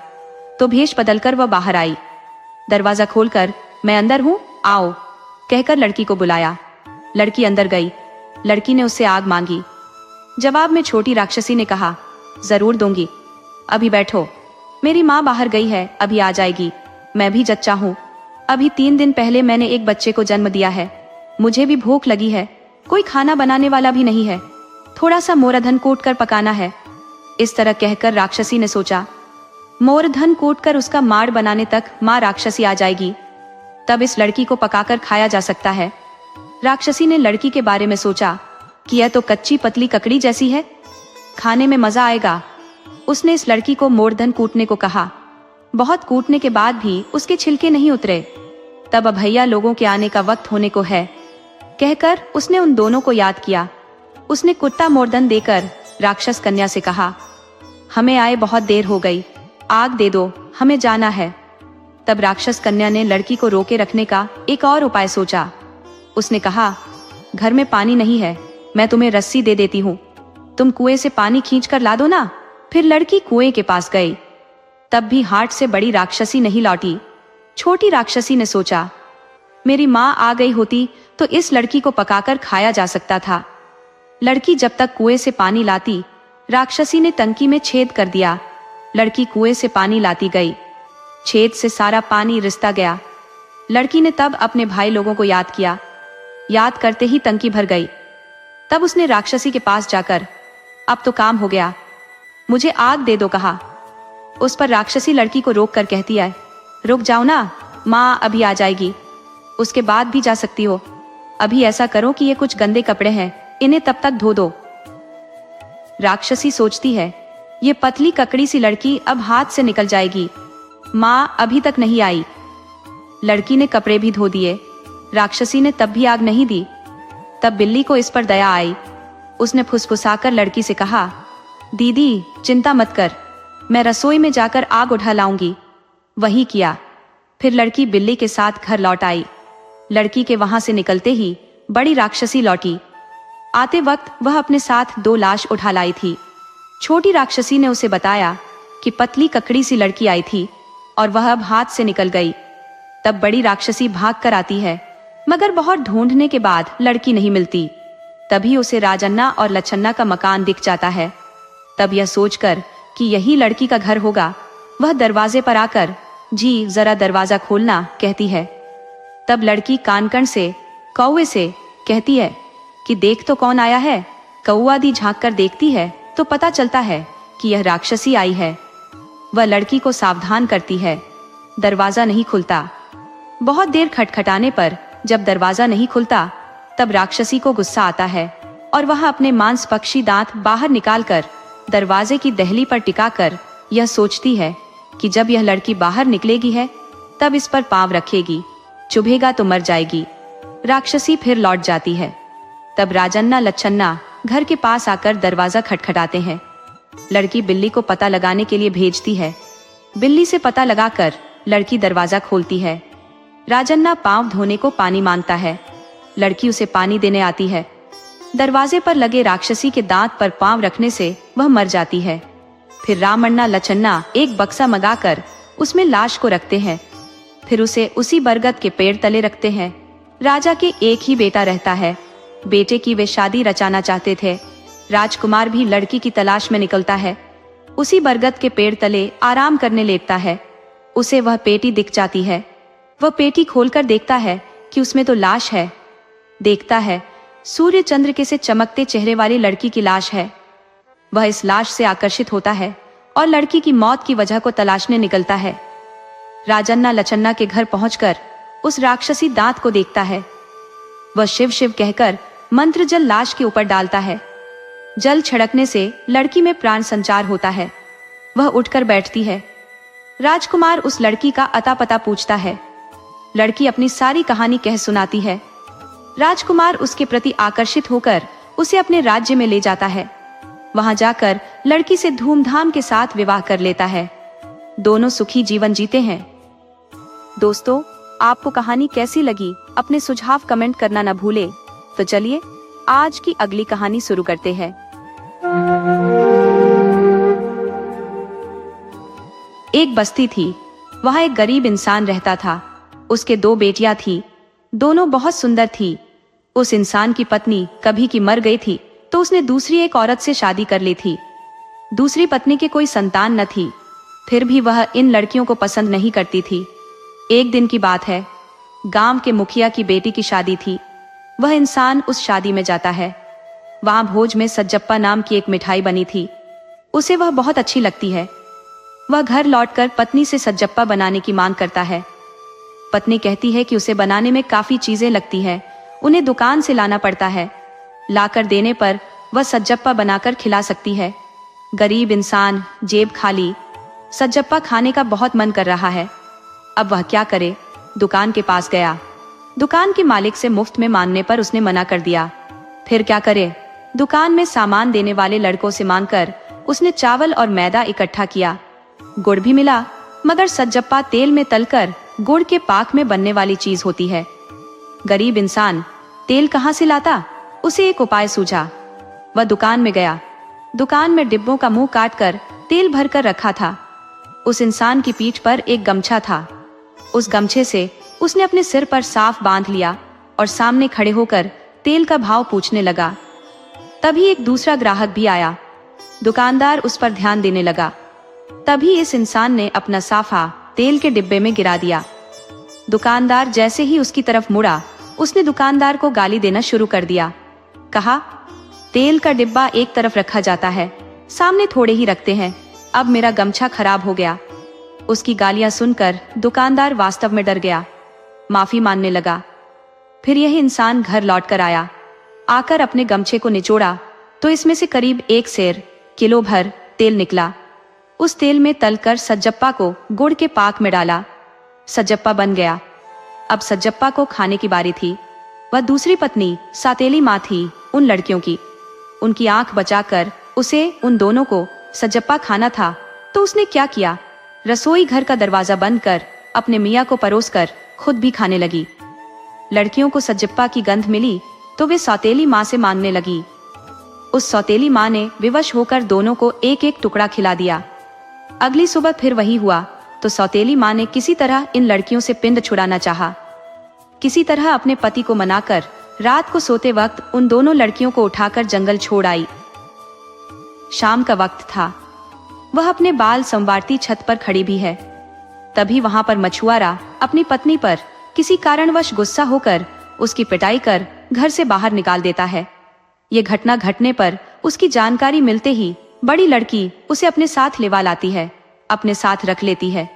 तो भेष बदलकर वह बाहर आई। दरवाजा खोलकर, मैं अंदर हूँ, आओ, कहकर लड़की को बुलाया। लड़की अंदर गई। लड़की ने उससे आग मांगी। जवाब में छोटी राक्षसी ने कहा, जरूर दूंगी, अभी बैठो, मेरी माँ बाहर गई है, अभी आ जाएगी। मैं भी जच्चा हूँ। अभी 3 दिन पहले मैंने एक बच्चे को जन्म दिया है। मुझे भी भूख लगी है। कोई खाना बनाने वाला भी नहीं है। थोड़ा सा मोराधन कूट कर पकाना है। इस तरह कहकर राक्षसी ने सोचा, मोर धन कूट कर उसका माड़ बनाने तक माँ राक्षसी आ जाएगी, तब इस लड़की को पकाकर खाया जा सकता है। राक्षसी ने लड़की के बारे में सोचा कि यह तो कच्ची पतली ककड़ी जैसी है, खाने में मजा आएगा। उसने इस लड़की को मोरधन कूटने को कहा। बहुत कूटने के बाद भी उसके छिलके नहीं उतरे। तब अब भैया लोगों के आने का वक्त होने को है कहकर उसने उन दोनों को याद किया। उसने कुत्ता मोरधन देकर राक्षस कन्या से कहा, हमें आए बहुत देर हो गई, आग दे दो, हमें जाना है। तब राक्षस कन्या ने लड़की को रोके रखने का एक और उपाय सोचा। उसने कहा, घर में पानी नहीं है, मैं तुम्हें रस्सी दे देती हूँ, तुम कुएं से पानी खींच कर ला दो ना। फिर लड़की कुएं के पास गई। तब भी हाट से बड़ी राक्षसी नहीं लौटी। छोटी राक्षसी ने सोचा, मेरी माँ आ गई होती तो इस लड़की को पकाकर खाया जा सकता था। लड़की जब तक कुएं से पानी लाती, राक्षसी ने टंकी में छेद कर दिया। लड़की कुएं से पानी लाती गई, छेद से सारा पानी रिसता गया। लड़की ने तब अपने भाई लोगों को याद किया। याद करते ही टंकी भर गई। तब उसने राक्षसी के पास जाकर, अब तो काम हो गया, मुझे आग दे दो कहा। उस पर राक्षसी लड़की को रोक कर कहती है, रुक जाओ ना, माँ अभी आ जाएगी, उसके बाद भी जा सकती हो। अभी ऐसा करो कि ये कुछ गंदे कपड़े हैं, इन्हें तब तक धो दो। राक्षसी सोचती है, ये पतली ककड़ी सी लड़की अब हाथ से निकल जाएगी, माँ अभी तक नहीं आई। लड़की ने कपड़े भी धो दिए। राक्षसी ने तब भी आग नहीं दी। तब बिल्ली को इस पर दया आई। उसने फुसफुसाकर लड़की से कहा, दीदी चिंता मत कर, मैं रसोई में जाकर आग उठा लाऊंगी। वही किया। फिर लड़की बिल्ली के साथ घर लौट आई। लड़की के वहां से निकलते ही बड़ी राक्षसी लौटी। आते वक्त वह अपने साथ 2 लाश उठा लाई थी। छोटी राक्षसी ने उसे बताया कि पतली ककड़ी सी लड़की आई थी और वह अब हाथ से निकल गई। तब बड़ी राक्षसी भाग कर आती है, मगर बहुत ढूंढने के बाद लड़की नहीं मिलती। तभी उसे राजन्ना और लच्छन्ना का मकान दिख जाता है। तब यह सोचकर कि यही लड़की का घर होगा, वह दरवाजे पर आकर, जी जरा दरवाजा खोलना कहती है। तब लड़की कानकन से कौवे से कहती है कि देख तो कौन आया है। कौआ दी झांक कर देखती है तो पता चलता है कि यह राक्षसी आई है। वह लड़की को सावधान करती है। दरवाजा नहीं खुलता। बहुत देर खटखटाने पर जब दरवाजा नहीं खुलता, तब राक्षसी को गुस्सा आता है और वह अपने मांस पक्षी दांत बाहर निकालकर दरवाजे की दहली पर टिकाकर यह सोचती है कि जब यह लड़की बाहर निकलेगी है तब इस पर पांव रखेगी, चुभेगा तो मर जाएगी। राक्षसी फिर लौट जाती है। तब राजन्ना लच्छन्ना घर के पास आकर दरवाजा खटखटाते हैं। लड़की बिल्ली को पता लगाने के लिए भेजती है। बिल्ली से पता लगाकर लड़की दरवाजा खोलती है। राजन्ना पांव धोने को पानी मांगता है। लड़की उसे पानी देने आती है। दरवाजे पर लगे राक्षसी के दांत पर पांव रखने से वह मर जाती है। फिर रामन्ना लच्छन्ना एक बक्सा मंगाकर उसमें लाश को रखते हैं। फिर उसे उसी बरगद के पेड़ तले रखते हैं। राजा के एक ही बेटा रहता है। बेटे की वे शादी रचाना चाहते थे। राजकुमार भी लड़की की तलाश में निकलता है। उसी बरगद के पेड़ तले आराम करने लेटता है। उसे वह पेटी दिख जाती है। वह पेटी खोलकर देखता है कि उसमें तो लाश है। देखता है सूर्य चंद्र के से चमकते चेहरे वाली लड़की की लाश है। वह इस लाश से आकर्षित होता है और लड़की की मौत की वजह को तलाशने निकलता है। राजन्ना लच्छन्ना के घर पहुंचकर उस राक्षसी दांत को देखता है। वह शिव शिव कहकर मंत्र जल लाश के ऊपर डालता है। जल छिड़कने से लड़की में प्राण संचार होता है। वह उठकर बैठती है। राजकुमार उस लड़की का अता पता पूछता है। लड़की अपनी सारी कहानी कह सुनाती है। राजकुमार उसके प्रति आकर्षित होकर उसे अपने राज्य में ले जाता है। वहां जाकर लड़की से धूमधाम के साथ विवाह कर लेता है। दोनों सुखी जीवन जीते हैं। दोस्तों, आपको कहानी कैसी लगी अपने सुझाव कमेंट करना न भूले। तो चलिए आज की अगली कहानी शुरू करते हैं। एक बस्ती थी। वहां एक गरीब इंसान रहता था। उसके 2 बेटियां थी। दोनों बहुत सुंदर थी। उस इंसान की पत्नी कभी की मर गई थी तो उसने दूसरी एक औरत से शादी कर ली थी। दूसरी पत्नी के कोई संतान न थी। फिर भी वह इन लड़कियों को पसंद नहीं करती थी। एक दिन की बात है। गांव के मुखिया की बेटी की शादी थी। वह इंसान उस शादी में जाता है। वहां भोज में सज्जप्पा नाम की एक मिठाई बनी थी। उसे वह बहुत अच्छी लगती है। वह घर लौटकर पत्नी से सज्जप्पा बनाने की मांग करता है। पत्नी कहती है कि उसे बनाने में काफी चीजें लगती है, उन्हें दुकान से लाना पड़ता है। लाकर देने पर वह सज्जप्पा बनाकर खिला सकती है। गरीब इंसान, जेब खाली, सज्जप्पा खाने का बहुत मन कर रहा है। अब वह क्या करे? दुकान के पास गया। दुकान के मालिक से मुफ्त में मांगने पर उसने मना कर दिया। फिर क्या करे? दुकान में सामान देने वाले लड़कों से मांगकर उसने चावल और मैदा इकट्ठा किया। गुड़ भी मिला, मगर सज्जप्पा तेल में तलकर गुड़ के पाक में बनने वाली चीज होती है। गरीब इंसान तेल कहाँ से लाता? उसे एक उपाय सूझा। वह दुकान में गया। दुकान में डिब्बों का मुंह काटकर तेल भरकर रखा था। उस इंसान की पीठ पर एक गमछा था। उस गमछे से उसने अपने सिर पर साफ बांध लिया और सामने खड़े होकर तेल का भाव पूछने लगा। तभी एक दूसरा ग्राहक भी आया। दुकानदार उस पर ध्यान देने लगा। तभी इस इंसान ने अपना साफा तेल के डिब्बे में गिरा दिया। दुकानदार जैसे ही उसकी तरफ मुड़ा, उसने दुकानदार को गाली देना शुरू कर दिया। कहा, तेल का डिब्बा एक तरफ रखा जाता है, सामने थोड़े ही रखते हैं। अब मेरा गमछा खराब हो गया। उसकी गालियां सुनकर दुकानदार वास्तव में डर गया, माफी मांगने लगा। फिर यह इंसान घर लौटकर आया। आकर अपने गमछे को निचोड़ा तो इसमें से करीब 1 सेर किलो भर तेल निकला। उस तेल में तलकर सज्जप्पा को गुड़ के पाक में डाला। सज्जप्पा बन गया। अब सज्जप्पा को खाने की बारी थी। वह दूसरी पत्नी सौतेली माँ थी उन लड़कियों की। उनकी आंख बचाकर उसे उन दोनों को सज्जप्पा खाना था, तो उसने क्या किया? रसोई घर का दरवाजा बंद कर अपने मियाँ को परोसकर खुद भी खाने लगी। लड़कियों को सज्जप्पा की गंध मिली तो वे सौतेली माँ से मांगने लगी। उस सौतेली माँ ने विवश होकर दोनों को एक एक टुकड़ा खिला दिया। अगली सुबह फिर वही हुआ तो सौतेली माँ ने किसी तरह इन लड़कियों से पिंड छुड़ाना चाहा। किसी तरह अपने पति को मनाकर रात को सोते वक्त उन दोनों लड़कियों को उठाकर जंगल छोड़ आई। शाम का वक्त था। वह अपने बाल संवारती छत पर खड़ी भी है। तभी वहां पर मछुआरा अपनी पत्नी पर किसी कारणवश गुस्सा होकर उसकी पिटाई कर घर से बाहर निकाल देता है। ये घटना घटने पर उसकी जानकारी मिलते ही बड़ी लड़की उसे अपने साथ लेवा लाती है, अपने साथ रख लेती है।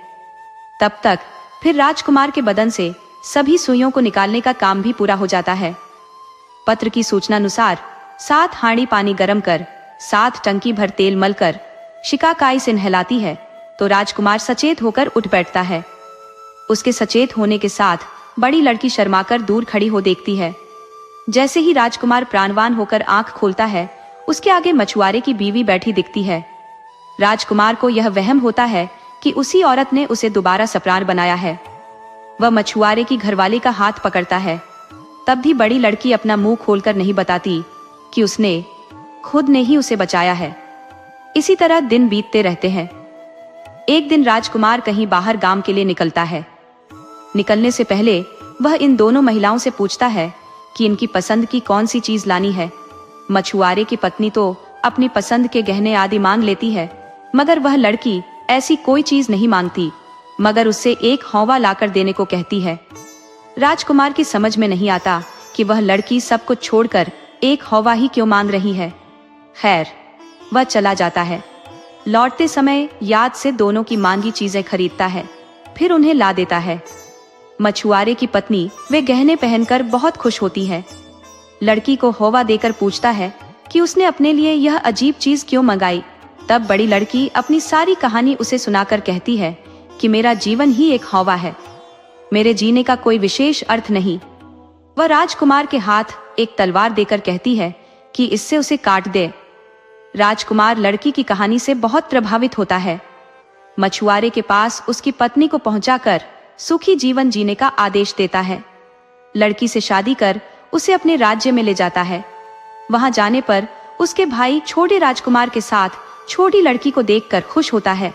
तब तक फिर राजकुमार के बदन से सभी सुइयों को निकालने का काम भी पूरा हो जाता है। पत्र की सूचना अनुसार 7 हांडी पानी गर्म कर 7 टंकी भर तेल मलकर शिकाकाई से नहलाती है तो राजकुमार सचेत होकर उठ बैठता है। उसके सचेत होने के साथ बड़ी लड़की शर्माकर दूर खड़ी हो देखती है। जैसे ही राजकुमार प्राणवान होकर आंख खोलता है, उसके आगे मछुआरे की बीवी बैठी दिखती है। राजकुमार को यह वहम होता है कि उसी औरत ने उसे दोबारा सप्राण बनाया है। वह मछुआरे की घरवाली का हाथ पकड़ता है। तब भी बड़ी लड़की अपना मुंह खोलकर नहीं बताती कि उसने खुद ने ही उसे बचाया है। इसी तरह दिन बीतते रहते हैं। एक दिन राजकुमार कहीं बाहर गांव के लिए निकलता है। निकलने से पहले वह इन दोनों महिलाओं से पूछता है कि इनकी पसंद की कौन सी चीज लानी है। मछुआरे की पत्नी तो अपनी पसंद के गहने आदि मांग लेती है, मगर वह लड़की ऐसी कोई चीज नहीं मांगती, मगर उससे एक हौवा लाकर देने को कहती है। राजकुमार की समझ में नहीं आता कि वह लड़की सब कुछ छोड़कर एक हौवा ही क्यों मांग रही है। खैर, वह चला जाता है। लौटते समय याद से दोनों की मांगी चीजें खरीदता है, फिर उन्हें ला देता है। मछुआरे की पत्नी वे गहने पहनकर बहुत खुश होती है। लड़की को हौवा देकर पूछता है कि उसने अपने लिए यह अजीब चीज क्यों मंगाई। तब बड़ी लड़की अपनी सारी कहानी उसे सुनाकर कहती है कि मेरा जीवन ही एक हौवा है, मेरे जीने का कोई विशेष अर्थ नहीं। वह राजकुमार के हाथ एक तलवार देकर कहती है कि इससे उसे काट दे। राजकुमार लड़की की कहानी से बहुत प्रभावित होता है। मछुआरे के पास उसकी पत्नी को पहुंचाकर सुखी जीवन जीने का आदेश देता है। लड़की से शादी कर उसे अपने राज्य में ले जाता है। वहां जाने पर उसके भाई छोटे राजकुमार के साथ छोटी लड़की को देखकर खुश होता है।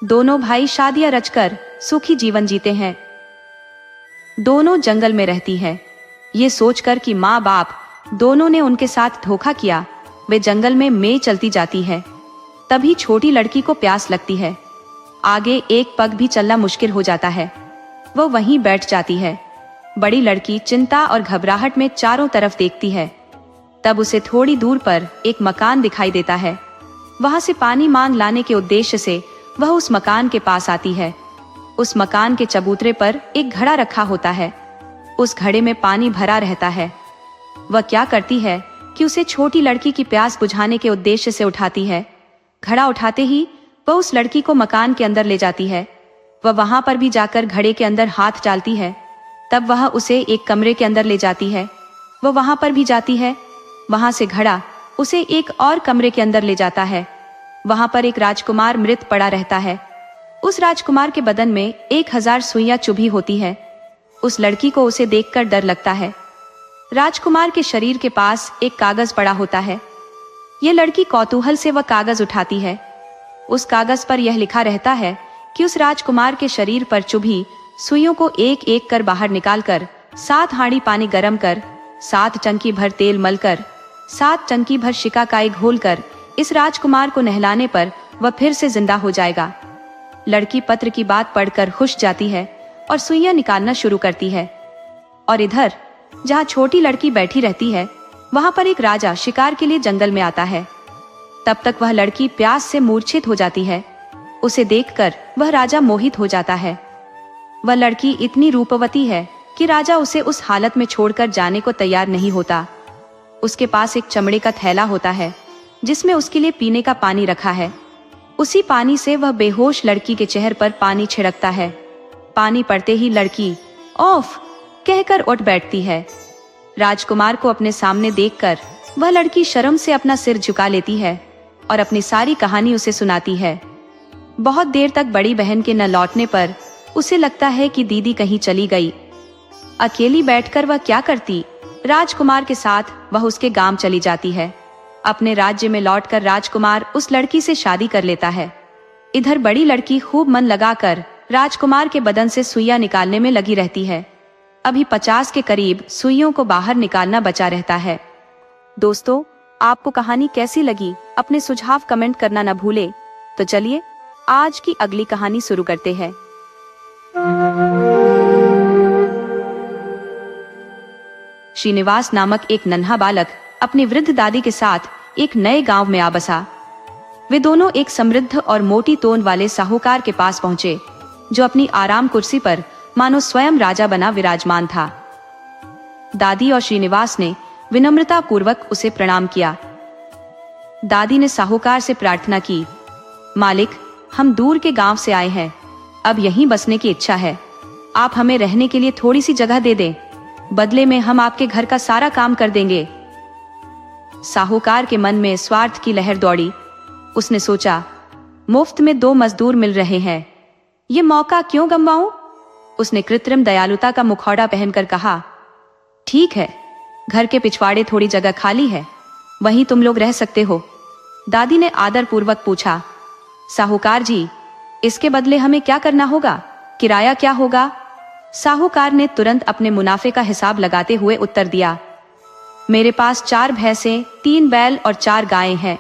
दोनों भाई शादियां रचकर सुखी जीवन जीते हैं। दोनों जंगल में रहती है। ये सोचकर कि माँ बाप दोनों ने उनके साथ धोखा किया, वे जंगल में चलती जाती है। तभी छोटी लड़की को प्यास लगती है। आगे एक पग भी चलना मुश्किल हो जाता है। वो वहीं बैठ जाती है। बड़ी लड़की चिंता और घबराहट में चारों तरफ देखती है। तब उसे थोड़ी दूर पर एक मकान दिखाई देता है। वहां से पानी मांग लाने के उद्देश्य से वह उस मकान के पास आती है। उस मकान के चबूतरे पर एक घड़ा रखा होता है। उस घड़े में पानी भरा रहता है। वह क्या करती है कि उसे छोटी लड़की की प्यास बुझाने के उद्देश्य से उठाती है। घड़ा उठाते ही वह उस लड़की को मकान के अंदर ले जाती है। वह वहां पर भी जाकर घड़े के अंदर हाथ डालती है। तब वह उसे एक कमरे के अंदर ले जाती है। वह वहां पर भी जाती है। वहां से घड़ा उसे एक और कमरे के अंदर ले जाता है। वहां पर एक राजकुमार मृत पड़ा रहता है। उस राजकुमार के बदन में 1000 सुइयां चुभी होती है। उस लड़की को उसे देखकर डर लगता है। राजकुमार के शरीर के पास एक कागज पड़ा होता है। यह लड़की कौतूहल से वह कागज उठाती है। उस कागज पर यह लिखा रहता है कि उस राजकुमार के शरीर पर चुभी सुइयों को एक एक कर बाहर निकालकर 7 हांडी पानी गर्म कर, 7 चंकी भर तेल मलकर, 7 चंकी भर शिकाकाई घोलकर इस राजकुमार को नहलाने पर वह फिर से जिंदा हो जाएगा। लड़की पत्र की बात पढ़कर खुश जाती है और सुइयां निकालना शुरू करती है। और इधर जहाँ छोटी लड़की बैठी रहती है, वहां पर एक राजा शिकार के लिए जंगल में आता है। तब तक वह लड़की प्यास से मूर्छित हो जाती है। उसे देखकर वह राजा मोहित हो जाता है। वह लड़की इतनी रूपवती है कि राजा उसे उस हालत में छोड़कर जाने को तैयार नहीं होता। उसके पास एक चमड़े का थैला होता है जिसमें उसके लिए पीने का पानी रखा है। उसी पानी से वह बेहोश लड़की के चेहरे पर पानी छिड़कता है। पानी पड़ते ही लड़की ऑफ कहकर उठ बैठती है। राजकुमार को अपने सामने देखकर वह लड़की शर्म से अपना सिर झुका लेती है और अपनी सारी कहानी उसे सुनाती है। बहुत देर तक बड़ी बहन के न लौटने पर उसे लगता है कि दीदी कहीं चली गई। अकेली बैठकर वह क्या करती? राजकुमार के साथ वह उसके गांव चली जाती है। अपने राज्य में लौटकर राजकुमार उस लड़की से शादी कर लेता है। इधर बड़ी लड़की खूब मन लगाकर राजकुमार के बदन से सुइयां निकालने में लगी रहती है। अभी 50 के करीब सुइयों को बाहर निकालना बचा रहता है। दोस्तों, आपको कहानी कैसी लगी? अपने सुझाव कमेंट करना न भूले। तो चलिए आज की अगली कहानी शुरू करते हैं। श्रीनिवास नामक एक नन्हा बालक अपनी वृद्ध दादी के साथ एक नए गांव में आ बसा। वे दोनों एक समृद्ध और मोटी तोंद वाले साहूकार के पास पहुंचे, जो अपनी आराम कुर्सी पर मानो स्वयं राजा बना विराजमान था। दादी और श्रीनिवास ने विनम्रता पूर्वक उसे प्रणाम किया। दादी ने साहूकार से प्रार्थना की, मालिक, हम दूर के गांव से आए हैं। अब यहीं बसने की इच्छा है। आप हमें रहने के लिए थोड़ी सी जगह दे दें। बदले में हम आपके घर का सारा काम कर देंगे। साहूकार के मन में स्वार्थ की लहर दौड़ी। उसने सोचा, मुफ्त में 2 मजदूर मिल रहे हैं, ये मौका क्यों गंवाऊं? उसने कृत्रिम दयालुता का मुखौड़ा पहनकर कहा, ठीक है, घर के पिछवाड़े थोड़ी जगह खाली है, वहीं तुम लोग रह सकते हो। दादी ने आदर पूर्वक पूछा, साहूकार जी, इसके बदले हमें क्या करना होगा? किराया क्या होगा? साहूकार ने तुरंत अपने मुनाफे का हिसाब लगाते हुए उत्तर दिया, मेरे पास 4 भैंसें, 3 बैल और 4 गायें हैं।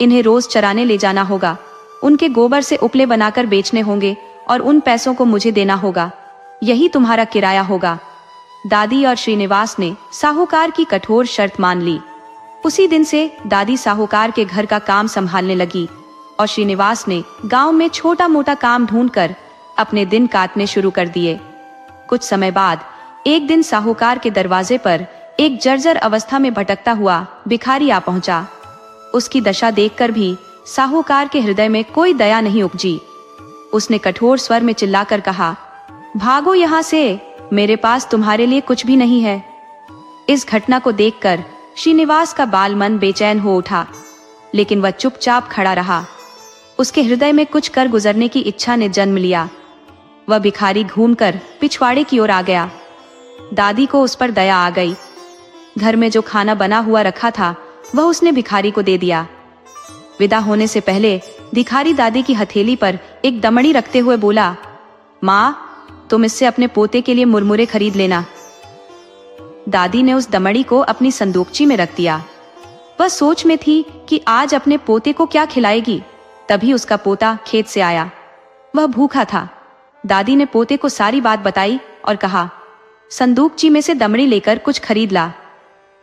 इन्हें रोज चराने ले जाना होगा। उनके गोबर से उपले बनाकर बेचने होंगे और उन पैसों को मुझे देना होगा। यही तुम्हारा किराया होगा। दादी और श्रीनिवास ने साहूकार की कठोर शर्त मान ली। उसी दिन से दादी साहूकार के घर का काम संभालने लगी और श्रीनिवास ने गांव में छोटा मोटा काम ढूंढकर अपने दिन काटने शुरू कर दिए। कुछ समय बाद एक दिन साहूकार के दरवाजे पर एक जर्जर अवस्था में भटकता हुआ भिखारी आ पहुंचा। उसकी दशा देखकर भी साहूकार के हृदय में कोई दया नहीं उपजी। उसने कठोर स्वर में चिल्लाकर कहा, भागो यहाँ से, मेरे पास तुम्हारे लिए कुछ भी नहीं है। इस घटना को देखकर श्रीनिवास का बाल मन बेचैन हो उठा, लेकिन वह चुपचाप खड़ा रहा। उसके हृदय में कुछ कर गुजरने की इच्छा ने जन्म लिया। वह भिखारी घूमकर पिछवाड़े की ओर आ गया। दादी को उस पर दया आ गई। घर में जो खाना बना हुआ रखा था वह उसने भिखारी को दे दिया। विदा होने से पहले भिखारी दादी की हथेली पर एक दमड़ी रखते हुए बोला, माँ, तुम इससे अपने पोते के लिए मुरमुरे खरीद लेना। दादी ने उस दमड़ी को अपनी संदूकची में रख दिया। वह सोच में थी कि आज अपने पोते को क्या खिलाएगी। तभी उसका पोता खेत से आया। वह भूखा था। दादी ने पोते को सारी बात बताई और कहा, संदूकची में से दमड़ी लेकर कुछ खरीद ला।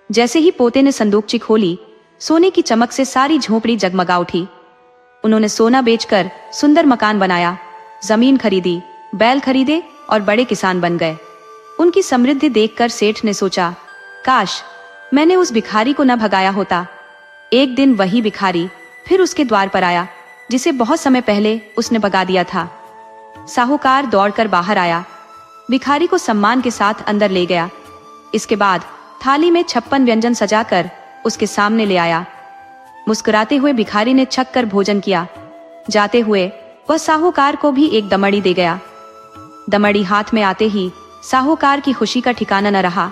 जैसे ही पोते ने संदूकची खोली, सोने की चमक से सारी झोपड़ी जगमगा उठी। उन्होंने सोना बेचकर सुंदर मकान बनाया, जमीन खरीदी, बैल खरीदे और बड़े किसान बन गए। उनकी समृद्धि देखकर सेठ ने सोचा, काश मैंने उस भिखारी को न भगाया होता। एक दिन वही भिखारी फिर उसके द्वार पर आया, जिसे बहुत समय पहले उसने भगा दिया था। साहूकार दौड़कर बाहर आया, भिखारी को सम्मान के साथ अंदर ले गया। इसके बाद थाली में 56 व्यंजन सजाकर उसके सामने ले आया। मुस्कुराते हुए भिखारी ने छक कर भोजन किया। जाते हुए वह साहूकार को भी एक दमड़ी दे गया। दमड़ी हाथ में आते ही साहूकार की खुशी का ठिकाना न रहा।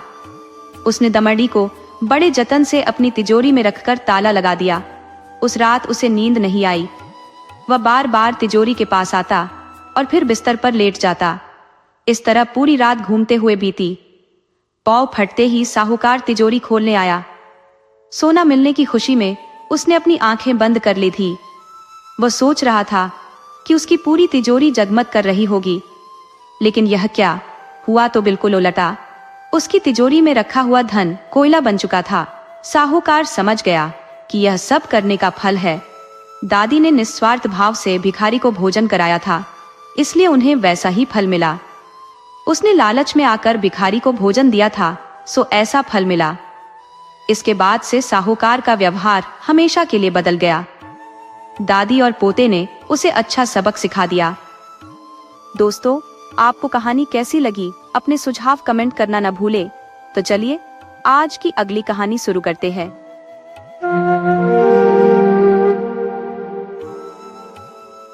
उसने दमड़ी को बड़े जतन से अपनी तिजोरी में रखकर ताला लगा दिया। उस रात उसे नींद नहीं आई। वह बार बार तिजोरी के पास आता और फिर बिस्तर पर लेट जाता। इस तरह पूरी रात घूमते हुए बीती। पौ फटते ही साहूकार तिजोरी खोलने आया। सोना मिलने की खुशी में उसने अपनी आंखें बंद कर ली थी। वह सोच रहा था कि उसकी पूरी तिजोरी जगमग कर रही होगी, लेकिन यह क्या हुआ तो बिल्कुल उलटा। उसकी तिजोरी में रखा हुआ धन कोयला बन चुका था। साहूकार समझ गया कि यह सब करने का फल है। दादी ने निस्वार्थ भाव से भिखारी को भोजन कराया था, इसलिए उन्हें वैसा ही फल मिला। उसने लालच में आकर भिखारी को भोजन दिया था, सो ऐसा फल मिला। इसके बाद से साहूकार का व्यवहार हमेशा के लिए बदल गया। दादी और पोते ने उसे अच्छा सबक सिखा दिया। दोस्तों, आपको कहानी कैसी लगी अपने सुझाव कमेंट करना न भूले। तो चलिए आज की अगली कहानी शुरू करते हैं।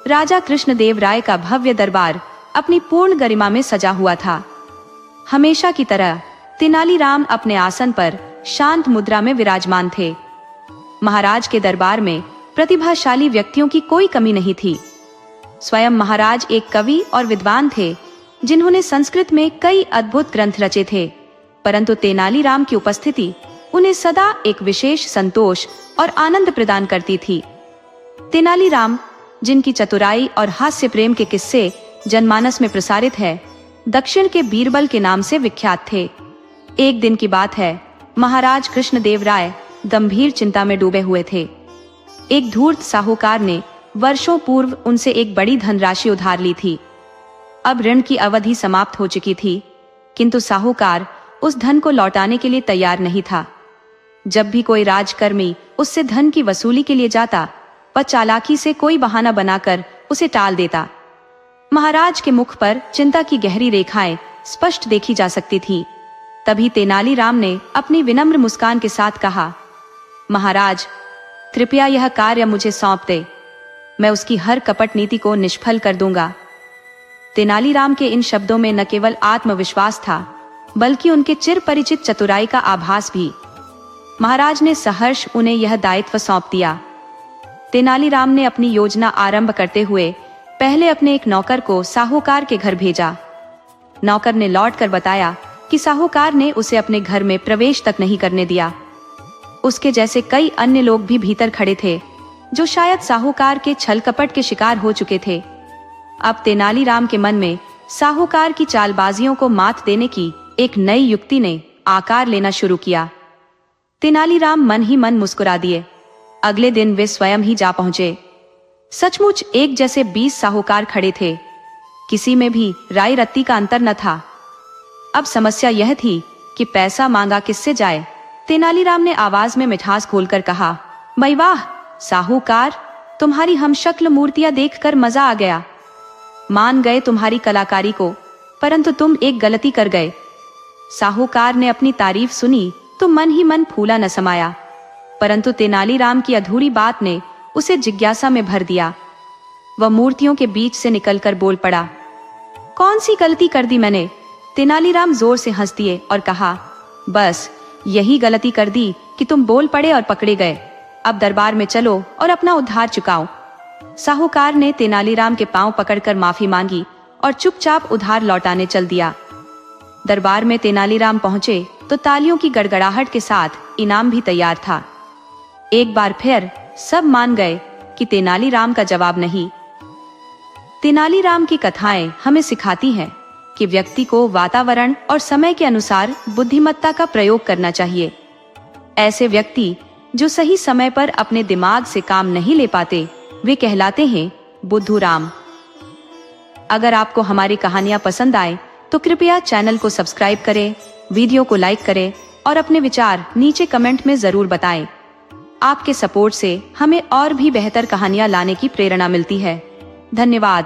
राजा कृष्णदेव राय का भव्य दरबार अपनी पूर्ण गरिमा में सजा हुआ था। हमेशा की तरह तेनालीराम अपने आसन पर शांत मुद्रा में विराजमान थे। महाराज के दरबार में प्रतिभाशाली व्यक्तियों की कोई कमी नहीं थी। स्वयं महाराज एक कवि और विद्वान थे, जिन्होंने संस्कृत में कई अद्भुत ग्रंथ रचे थे, परंतु तेनालीराम की उपस्थिति उन्हें सदा एक विशेष संतोष और आनंद प्रदान करती थी। तेनालीराम, जिनकी चतुराई और हास्य प्रेम के किस्से जनमानस में प्रसारित है, दक्षिण के बीरबल के नाम से विख्यात थे। एक दिन की बात है, महाराज कृष्णदेव राय गंभीर चिंता में डूबे हुए थे। एक धूर्त साहूकार ने वर्षों पूर्व उनसे एक बड़ी धनराशि उधार ली थी। अब ऋण की अवधि समाप्त हो चुकी थी, किंतु साहूकार उस धन को लौटाने के लिए तैयार नहीं था। जब भी कोई राजकर्मी उससे धन की वसूली के लिए जाता, वह चालाकी से कोई बहाना बनाकर उसे टाल देता। महाराज के मुख पर चिंता की गहरी रेखाएं स्पष्ट देखी जा सकती थी। तभी तेनालीराम ने अपनी विनम्र मुस्कान के साथ कहा, महाराज, कृपया यह कार्य मुझे सौंप दे। मैं उसकी हर कपट नीति को निष्फल कर दूंगा। तेनालीराम के इन शब्दों में न केवल आत्मविश्वास था, बल्कि उनके चिर परिचित चतुराई का आभास भी। महाराज ने सहर्ष उन्हें यह दायित्व सौंप दिया। तेनालीराम ने अपनी योजना आरंभ करते हुए पहले अपने एक नौकर को साहूकार के घर भेजा। नौकर ने लौटकर बताया कि साहूकार ने उसे अपने घर में प्रवेश तक नहीं करने दिया। उसके जैसे कई अन्य लोग भी भीतर खड़े थे, जो शायद साहूकार के छल कपट के शिकार हो चुके थे। अब तेनालीराम के मन में साहूकार की चालबाजियों को मात देने की एक नई युक्ति ने आकार लेना शुरू किया। तेनालीराम मन ही मन मुस्कुरा दिए। अगले दिन वे स्वयं ही जा पहुंचे। सचमुच एक जैसे 20 साहूकार खड़े थे। किसी में भी राय रत्ती का अंतर न था। अब समस्या यह थी कि पैसा मांगा किससे जाए। तेनालीराम ने आवाज में मिठास खोलकर कहा, भाई वाह साहूकार, तुम्हारी हमशक्ल मूर्तियां देखकर मजा आ गया। मान गए तुम्हारी कलाकारी को, परंतु तुम एक गलती कर गए। साहूकार ने अपनी तारीफ सुनी तो मन ही मन फूला न समाया, परंतु तेनालीराम की अधूरी बात ने उसे जिज्ञासा में भर दिया। वह मूर्तियों के बीच से निकलकर बोल पड़ा, कौन सी गलती कर दी मैंने? तेनालीराम जोर से हंस दिए और कहा, बस यही गलती कर दी कि तुम बोल पड़े और पकड़े गए। अब दरबार में चलो और अपना उद्धार चुकाओ। साहूकार ने तेनालीराम के पांव पकड़कर माफी मांगी और चुपचाप उधार लौटाने चल दिया। दरबार में तेनालीराम पहुंचे तो तालियों की गड़गड़ाहट के साथ इनाम भी तैयार था। एक बार फिर सब मान गए कि तेनालीराम का जवाब नहीं। तेनालीराम की कथाएं हमें सिखाती हैं कि व्यक्ति को वातावरण और समय के अनुसार बुद्धिमत्ता का प्रयोग करना चाहिए। ऐसे व्यक्ति जो सही समय पर अपने दिमाग से काम नहीं ले पाते, वे कहलाते हैं बुद्धू राम। अगर आपको हमारी कहानियां पसंद आए तो कृपया चैनल को सब्सक्राइब करें, वीडियो को लाइक करें और अपने विचार नीचे कमेंट में जरूर बताएं। आपके सपोर्ट से हमें और भी बेहतर कहानियां लाने की प्रेरणा मिलती है। धन्यवाद।